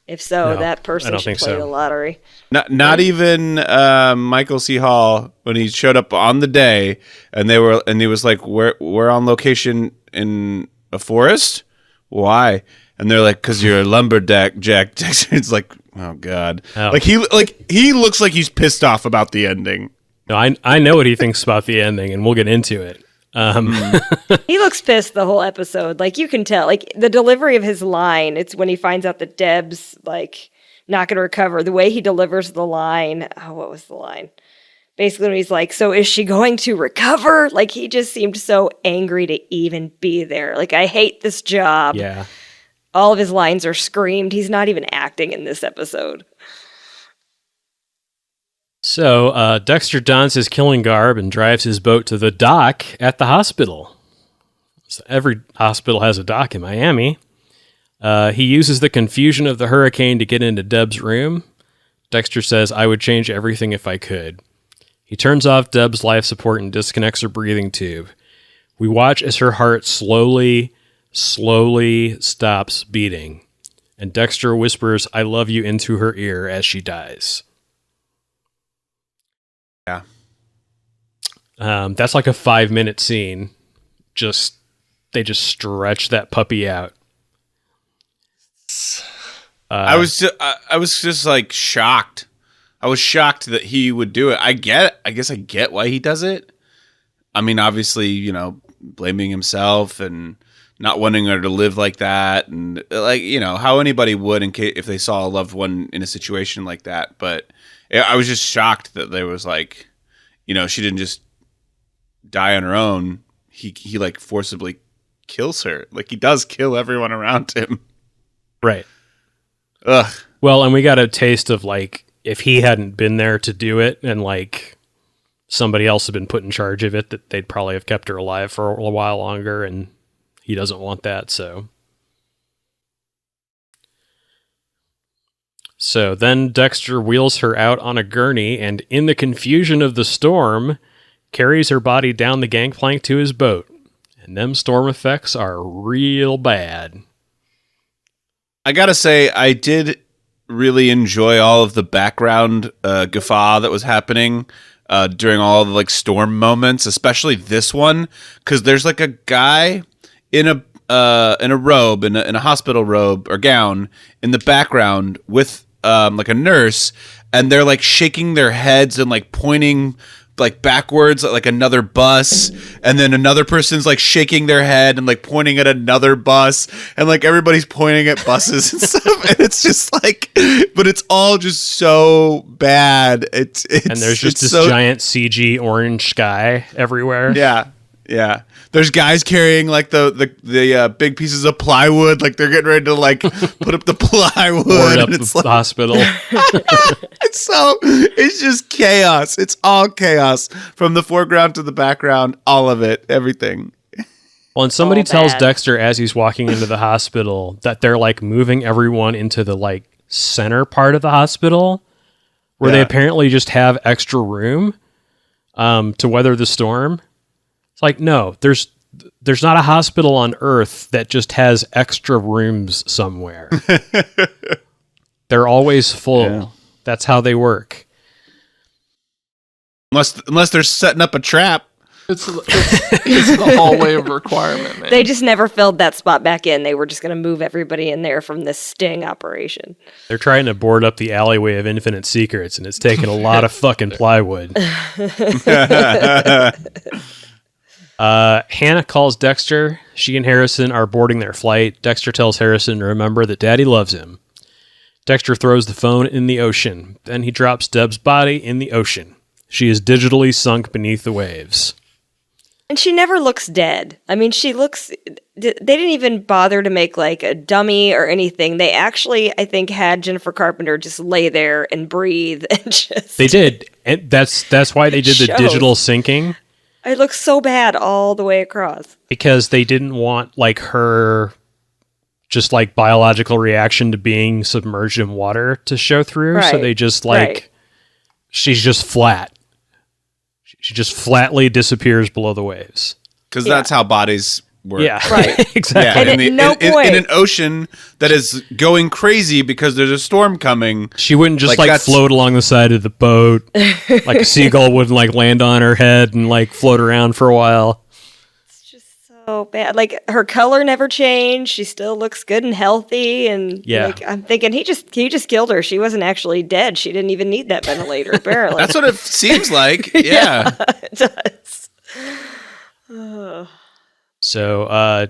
If so, No, that I person don't should think play so. the lottery. Not even Michael C. Hall when he showed up on the day, and he was like, "We're on location in a forest. Why?" And they're like, "'Cause you're a lumberjack, Jack." It's like, oh god, Oh. he looks like he's pissed off about the ending. No, I know what he thinks about the ending, and we'll get into it. He looks pissed the whole episode. Like, you can tell. Like, the delivery of his line, it's when he finds out that Deb's, like, not going to recover. The way he delivers the line. Oh, what was the line? Basically, when he's like, so is she going to recover? Like, he just seemed so angry to even be there. Like, I hate this job. Yeah. All of his lines are screamed. He's not even acting in this episode. So Dexter dons his killing garb and drives his boat to the dock at the hospital. So every hospital has a dock in Miami. He uses the confusion of the hurricane to get into Deb's room. Dexter says, "I would change everything if I could." He turns off Deb's life support and disconnects her breathing tube. We watch as her heart slowly stops beating. And Dexter whispers, "I love you," into her ear as she dies. Yeah. That's like a 5-minute scene. They just stretch that puppy out. I was just like shocked. I was shocked that he would do it. I guess I get why he does it. I mean, obviously, blaming himself and not wanting her to live like that, and like, how anybody would if they saw a loved one in a situation like that. But I was just shocked that there was like, she didn't just die on her own. He like forcibly kills her. Like, he does kill everyone around him. Right. Ugh. Well, and we got a taste of like, if he hadn't been there to do it and like somebody else had been put in charge of it, that they'd probably have kept her alive for a while longer, and he doesn't want that. So then Dexter wheels her out on a gurney and, in the confusion of the storm, carries her body down the gangplank to his boat. And them storm effects are real bad. I gotta say, I did really enjoy all of the background guffaw that was happening during all the like storm moments, especially this one, because there's like a guy in a robe, in a hospital robe or gown, in the background with like a nurse, and they're like shaking their heads and like pointing like backwards at like another bus, and then another person's like shaking their head and like pointing at another bus, and like everybody's pointing at buses and stuff, and it's just like, but it's all just so bad. It's and there's just this giant CG orange sky everywhere. Yeah. There's guys carrying like the big pieces of plywood, like they're getting ready to like put up the plywood. Board up and the like, hospital. It's just chaos. It's all chaos from the foreground to the background, all of it, everything. Well, and somebody All tells bad. Dexter as he's walking into the hospital that they're like moving everyone into the like center part of the hospital, where they Yeah. apparently just have extra room to weather the storm. It's like, no, there's not a hospital on Earth that just has extra rooms somewhere. They're always full. Yeah. That's how they work. Unless they're setting up a trap. It's the hallway of requirement, man. They just never filled that spot back in. They were just going to move everybody in there from this sting operation. They're trying to board up the alleyway of infinite secrets, and it's taking a lot of fucking plywood. Hannah calls Dexter. She and Harrison are boarding their flight. Dexter tells Harrison to remember that Daddy loves him. Dexter throws the phone in the ocean. Then he drops Deb's body in the ocean. She is digitally sunk beneath the waves. And she never looks dead. I mean, she looks... They didn't even bother to make, like, a dummy or anything. They actually, I think, had Jennifer Carpenter just lay there and breathe and just... They did. And that's why they did the shows. digital syncing. It looks so bad all the way across. Because they didn't want, like, her... just like biological reaction to being submerged in water to show through. So Right, they just like, right. she's just flat. She just flatly disappears below the waves. Because that's how bodies work. Yeah, Right. exactly. And in an ocean that is going crazy because there's a storm coming. She wouldn't just Like, that's- float along the side of the boat. Like a seagull wouldn't land on her head and float around for a while. So bad. Like her color never changed. She still looks good and healthy. And I'm thinking he just killed her. She wasn't actually dead. She didn't even need that ventilator. Apparently, That's what it seems like. Yeah. it does. So,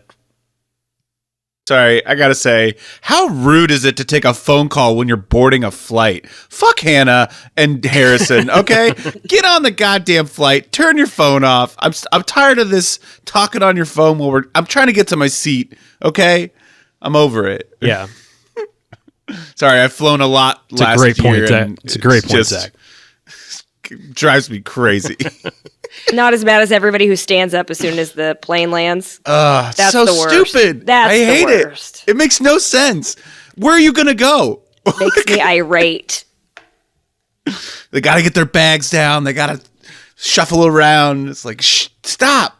Sorry, I gotta say, how rude is it to take a phone call when you're boarding a flight? Fuck Hannah and Harrison, okay? Get on the goddamn flight. Turn your phone off. I'm tired of this talking on your phone while I'm trying to get to my seat, okay? I'm over it. yeah, Sorry, I've flown a lot it's a last great year. point, Zach. and It's a great point, just Zach. drives me crazy. Not as bad as everybody who stands up as soon as the plane lands. That's so so the worst. stupid. That's I the hate worst. it. It makes no sense. Where are you gonna go? Makes me irate. They got to get their bags down. They got to shuffle around. It's like, shh, stop.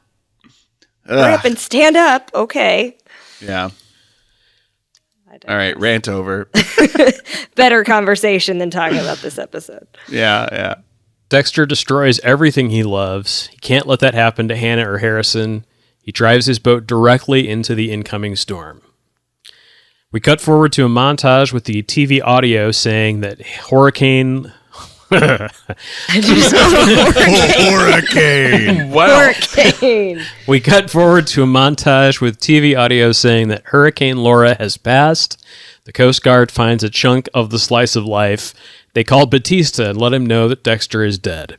Hurry up and stand up. Okay. Yeah. All right, rant over. Better conversation than talking about this episode. Yeah. Dexter destroys everything he loves. He can't let that happen to Hannah or Harrison. He drives his boat directly into the incoming storm. We cut forward to a montage with the TV audio saying that Hurricane. Hurricane. Hurricane. We cut forward to a montage with TV audio saying that Hurricane Laura has passed. The Coast Guard finds a chunk of the slice of life. They call Batista and let him know that Dexter is dead.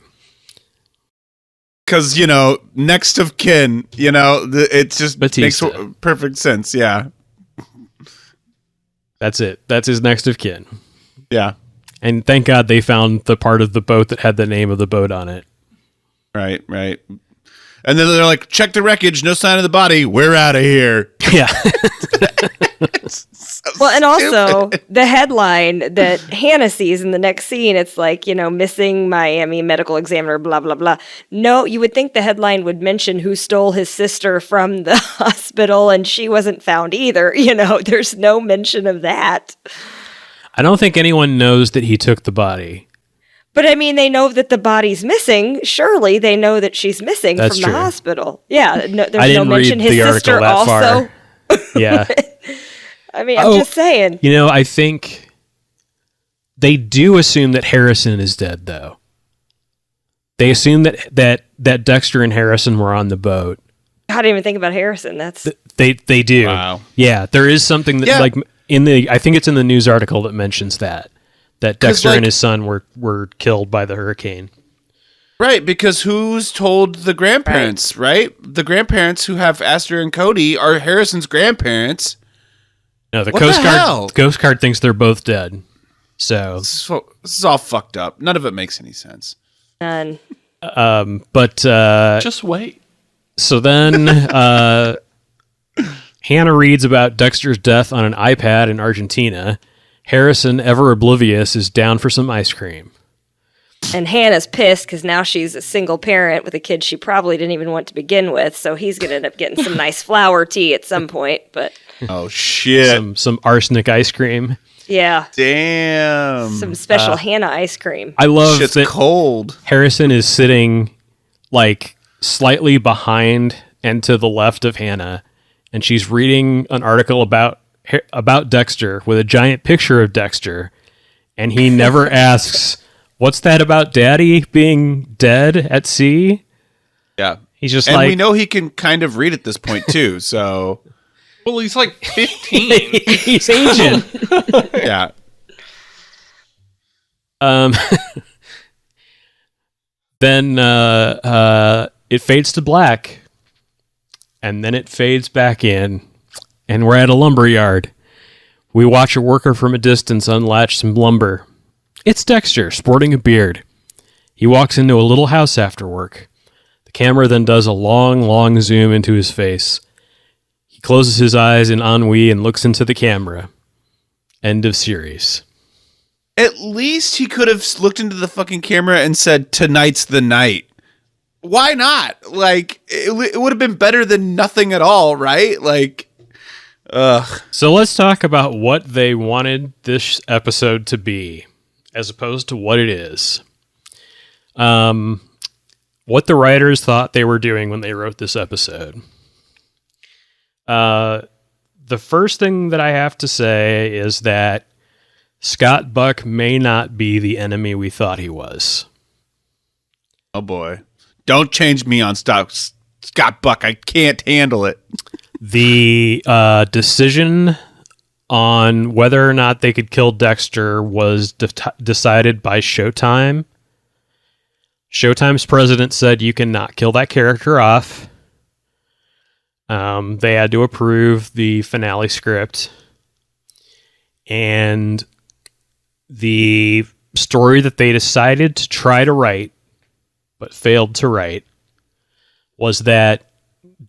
Because, next of kin, it just Batista. makes perfect sense. Yeah. That's it. That's his next of kin. Yeah. And thank God they found the part of the boat that had the name of the boat on it. Right. And then they're like, check the wreckage. No sign of the body. We're out of here. Yeah. Well, and also the headline that Hannah sees in the next scene, it's like, missing Miami medical examiner, blah, blah, blah. No, you would think the headline would mention who stole his sister from the hospital, and she wasn't found either. There's no mention of that. I don't think anyone knows that he took the body. But they know that the body's missing. Surely they know that she's missing That's from true. the hospital. Yeah, no, I there's didn't no mention read his the article sister that also. far. Yeah. I'm just saying. I think they do assume that Harrison is dead, though. They assume that Dexter and Harrison were on the boat. I didn't even think about Harrison. That's They do. Wow. Yeah, there is something that I think it's in the news article that mentions that Dexter and his son were killed by the hurricane. Right, because who's told the grandparents, right? The grandparents who have Aster and Cody are Harrison's grandparents. No, the What Coast the Guard. hell? The Coast Guard thinks they're both dead. So, This is all fucked up. None of it makes any sense. none. but Just wait. so then Hannah reads about Dexter's death on an iPad in Argentina. Harrison, ever oblivious, is down for some ice cream. And Hannah's pissed because now she's a single parent with a kid she probably didn't even want to begin with. So he's going to end up getting some nice flower tea at some point. But Oh, shit. Some arsenic ice cream. yeah, Damn. some special Hannah ice cream. I love Shit's that cold. Harrison is sitting slightly behind and to the left of Hannah, and she's reading an article about Dexter with a giant picture of Dexter, and he never asks, "What's that about Daddy being dead at sea?" Yeah. He's just And we know he can kind of read at this point, too. So, Well, he's like 15. he's ancient. yeah. Then it fades to black, and then it fades back in, and we're at a lumber yard. We watch a worker from a distance unlatch some lumber. It's Dexter, sporting a beard. He walks into a little house after work. The camera then does a long zoom into his face. He closes his eyes in ennui and looks into the camera. End of series. At least he could have looked into the fucking camera and said, "Tonight's the night." why not? Like, it would have been better than nothing at all, right? Like, ugh. So let's talk about what they wanted this episode to be, as opposed to what it is. What the writers thought they were doing when they wrote this episode. The first thing that I have to say is that Scott Buck may not be the enemy we thought he was. Oh boy. Don't change me on Scott Buck. I can't handle it. The decision on whether or not they could kill Dexter was decided by Showtime. Showtime's president said you cannot kill that character off. They had to approve the finale script. And the story that they decided to try to write, but failed to write, was that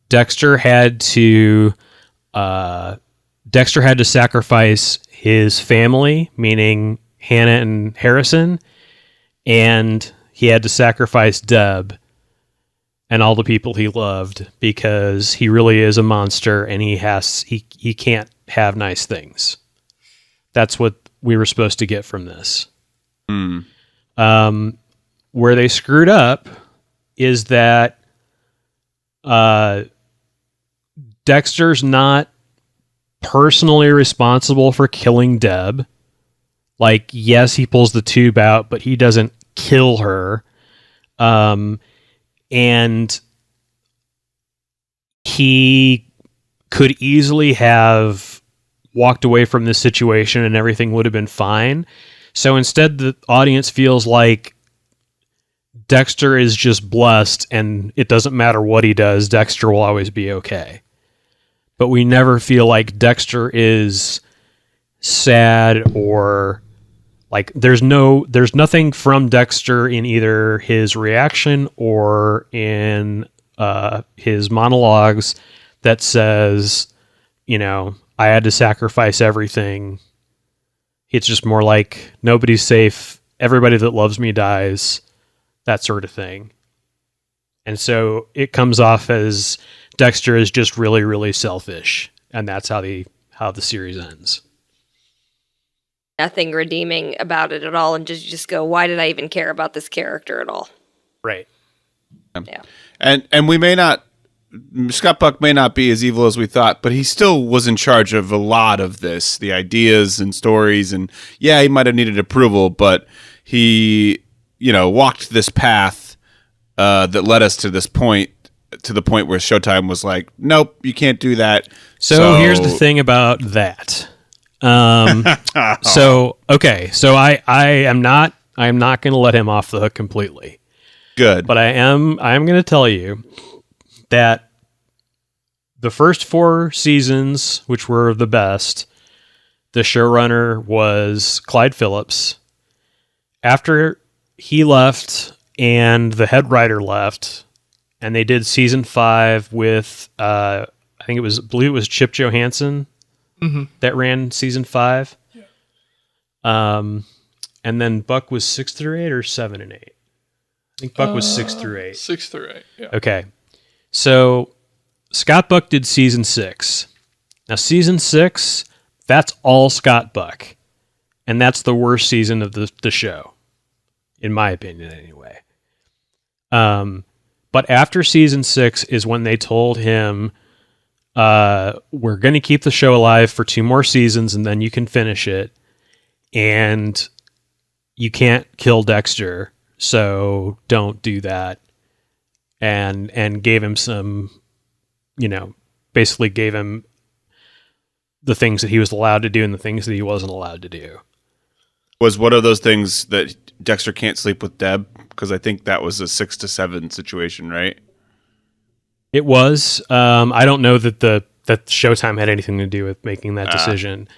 Dexter had to sacrifice his family, meaning Hannah and Harrison, and he had to sacrifice Deb and all the people he loved because he really is a monster and he can't have nice things. That's what we were supposed to get from this. Where they screwed up is that Dexter's not personally responsible for killing Deb. Like, yes, he pulls the tube out, but he doesn't kill her. And he could easily have walked away from this situation and everything would have been fine. So instead, the audience feels like Dexter is just blessed and it doesn't matter what he does, Dexter will always be okay. But we never feel like Dexter is sad or like there's nothing from Dexter in either his reaction or in his monologues that says, you know, I had to sacrifice everything. It's just more like nobody's safe. Everybody that loves me dies. That sort of thing. And so it comes off as Dexter is just really, really selfish. And that's how the series ends. Nothing redeeming about it at all, and just go, why did I even care about this character at all? Right. Yeah. And we may not, Scott Buck may not be as evil as we thought, but he still was in charge of a lot of this, the ideas and stories, and yeah, he might have needed approval, but he, you know, walked this path that led us to this point, to the point where Showtime was like, nope, you can't do that. So here's the thing about that. So I am not going to let him off the hook completely. Good. But I am going to tell you that the first 4 seasons, which were the best, the showrunner was Clyde Phillips. After he left and the head writer left, and they did season 5 with I believe it was Chip Johansson that ran season 5. Yeah. And then Buck was 6 through 8 or 7 and 8. I think Buck was 6 through 8. 6 through 8. Yeah. Okay. So Scott Buck did season 6. Now season 6, that's all Scott Buck. And that's the worst season of the show. In my opinion, anyway. But after season 6 is when they told him, we're going to keep the show alive for 2 more seasons and then you can finish it. And you can't kill Dexter, so don't do that. And gave him some, you know, basically gave him the things that he was allowed to do and the things that he wasn't allowed to do. Was one of those things that Dexter can't sleep with Deb? Because I think that was a 6 to 7 situation, right? It was. I don't know that that Showtime had anything to do with making that decision.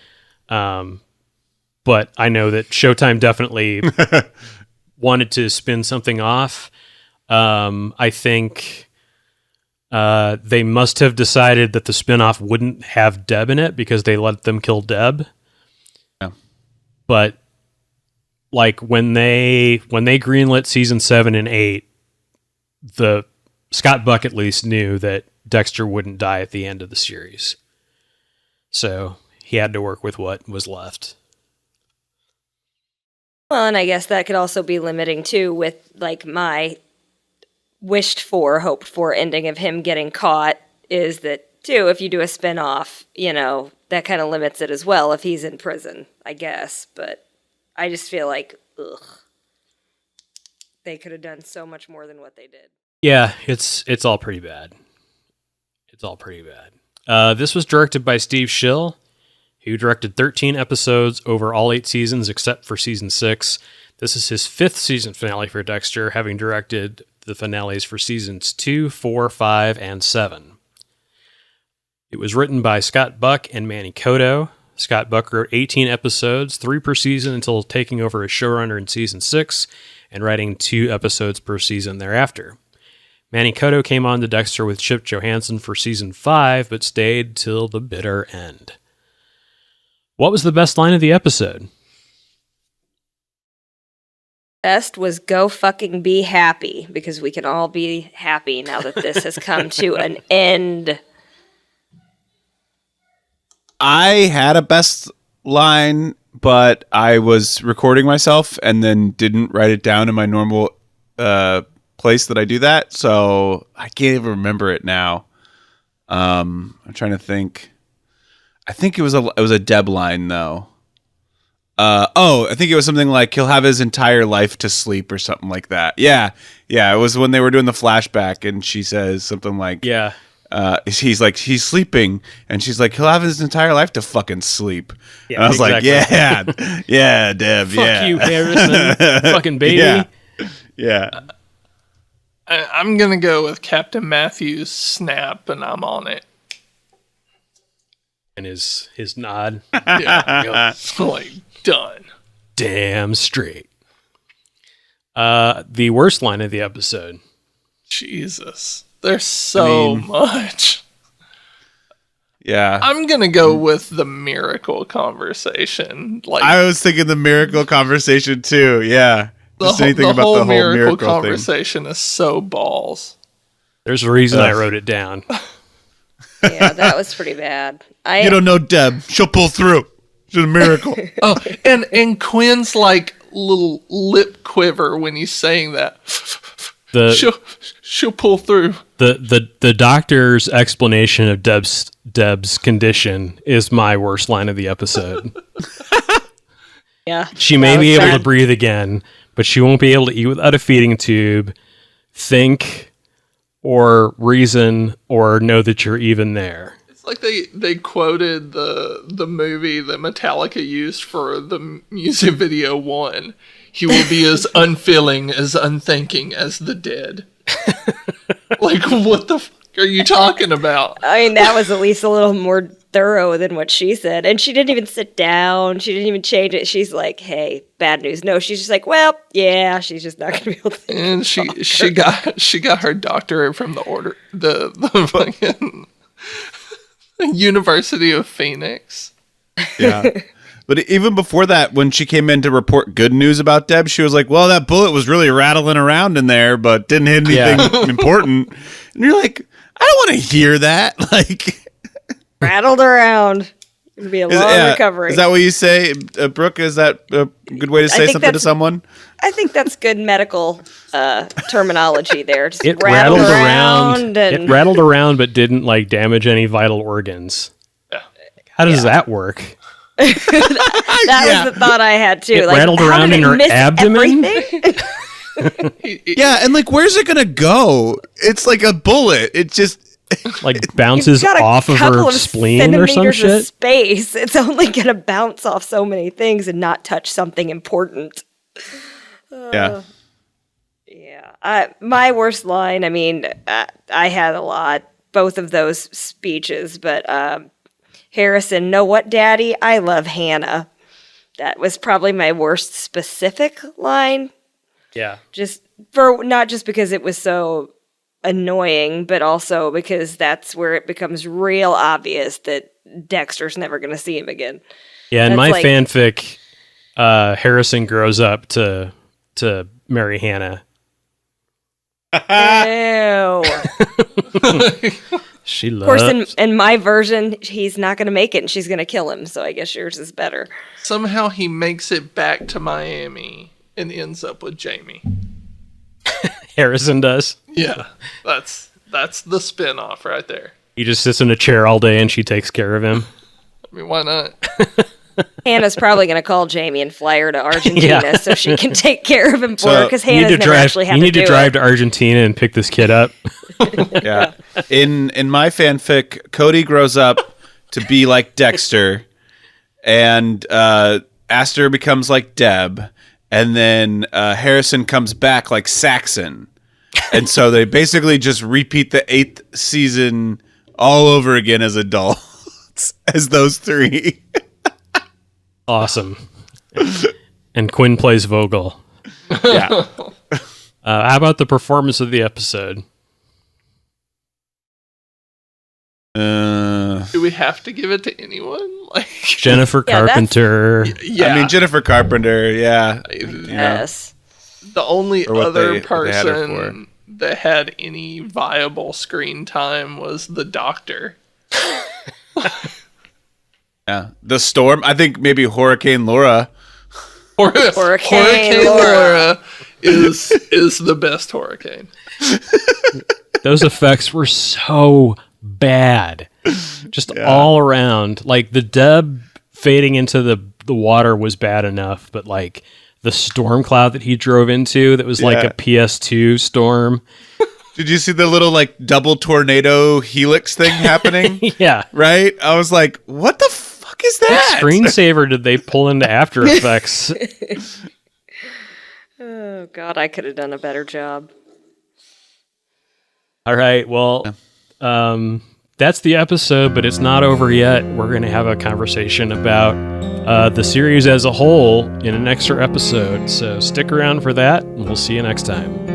But I know that Showtime definitely wanted to spin something off. I think they must have decided that the spinoff wouldn't have Deb in it because they let them kill Deb. Yeah. But like when they greenlit season 7 and 8, the Scott Buck at least knew that Dexter wouldn't die at the end of the series. So he had to work with what was left. Well, and I guess that could also be limiting too with like my wished for, hoped for ending of him getting caught is that too, if you do a spinoff, you know, that kind of limits it as well if he's in prison, I guess. But I just feel like, they could have done so much more than what they did. Yeah, it's all pretty bad. It's all pretty bad. This was directed by Steve Schill, who directed 13 episodes over all 8 seasons except for season 6. This is his 5th season finale for Dexter, having directed the finales for seasons 2, 4, 5, and 7. It was written by Scott Buck and Manny Cotto. Scott Buck wrote 18 episodes, 3 per season, until taking over as showrunner in season 6 and writing 2 episodes per season thereafter. Manny Cotto came on to Dexter with Chip Johansson for season 5, but stayed till the bitter end. What was the best line of the episode? Best was go fucking be happy, because we can all be happy now that this has come to an end. I had a best line, but I was recording myself and then didn't write it down in my normal place that I do that, so I can't even remember it now. I'm trying to think. I think it was a Deb line though. I think it was something like he'll have his entire life to sleep or something like that. Yeah. It was when they were doing the flashback, and she says something like, Yeah. He's like, he's sleeping, and she's like, he'll have his entire life to fucking sleep. Yeah, and I was exactly. like, yeah, Deb, Fuck you, Harrison. Fucking baby. Yeah. I'm going to go with Captain Matthews' snap, and I'm on it. And his nod. Yeah. Like, done. Damn straight. The worst line of the episode. Jesus. There's so much. Yeah. I'm going to go with the miracle conversation. Like, I was thinking the miracle conversation too. Yeah. Just anything the about whole the whole miracle thing. conversation is so balls. There's a reason I wrote it down. Yeah, that was pretty bad. You don't know Deb. She'll pull through. She's a miracle. Oh, and Quinn's like little lip quiver when he's saying that. She'll pull through. The doctor's explanation of Deb's condition is my worst line of the episode. Yeah. She may be able to breathe again, but she won't be able to eat without a feeding tube, think, or reason, or know that you're even there. It's like they quoted the movie that Metallica used for the music video 1. He will be as unfeeling, as unthinking as the dead. Like, what the fuck are you talking about? I mean, that was at least a little more thorough than what she said. And she didn't even sit down. She didn't even change it. She's like, hey, bad news. No, she's just like, well, yeah, she's just not going to be able to. And she got her doctorate from the fucking University of Phoenix. Yeah. But even before that, when she came in to report good news about Deb, she was like, well, that bullet was really rattling around in there, but didn't hit anything important. And you're like, I don't want to hear that. Like, rattled around. It'll be a long recovery. Is that what you say, Brooke? Is that a good way to say something to someone? I think that's good medical terminology there. Just It rattled around. It rattled around, but didn't like damage any vital organs. Yeah. How does that work? That was the thought I had too. It like, rattled around in her abdomen. Yeah, and like, where's it gonna go? It's like a bullet. It just like bounces off of her spleen or some shit. Of space. It's only gonna bounce off so many things and not touch something important. Yeah. Yeah. My worst line. I mean, I had a lot. Both of those speeches, but Harrison, know what, Daddy? I love Hannah. That was probably my worst specific line. Yeah. Not just because it was so annoying, but also because that's where it becomes real obvious that Dexter's never going to see him again. Yeah, in my fanfic, Harrison grows up to marry Hannah. Ew. She Of course, loves. in my version, he's not going to make it and she's going to kill him. So I guess yours is better. Somehow he makes it back to Miami and ends up with Jamie. Harrison does. Yeah, that's the spin-off right there. He just sits in a chair all day and she takes care of him. I mean, why not? Hannah's probably going to call Jamie and fly her to Argentina so she can take care of him for her because You need Hannah's to never actually had you need to to do drive it. to Argentina and pick this kid up. Yeah. In my fanfic, Cody grows up to be like Dexter, and Aster becomes like Deb, and then Harrison comes back like Saxon. And so they basically just repeat the 8th season all over again as adults, as those three. Awesome. And Quinn plays Vogel. Yeah. How about the performance of the episode? Do we have to give it to anyone? Like, Jennifer Yeah, that's- Carpenter. yeah. I mean, Jennifer Carpenter, yeah. Yes. The only Or what other they had her person that had any viable screen time was the Doctor. Yeah. The Storm, I think maybe Hurricane Laura. Hurricane Laura is the best hurricane. Those effects were so bad. Just all around. Like the Deb fading into the water was bad enough, but like the storm cloud that he drove into that was like a PS2 storm. Did you see the little like double tornado helix thing happening? Yeah. Right? I was like, what the fuck is that? What screensaver did they pull into After Effects? Oh, God, I could have done a better job. All right. Well, that's the episode, but it's not over yet. We're going to have a conversation about the series as a whole in an extra episode. So stick around for that, and we'll see you next time.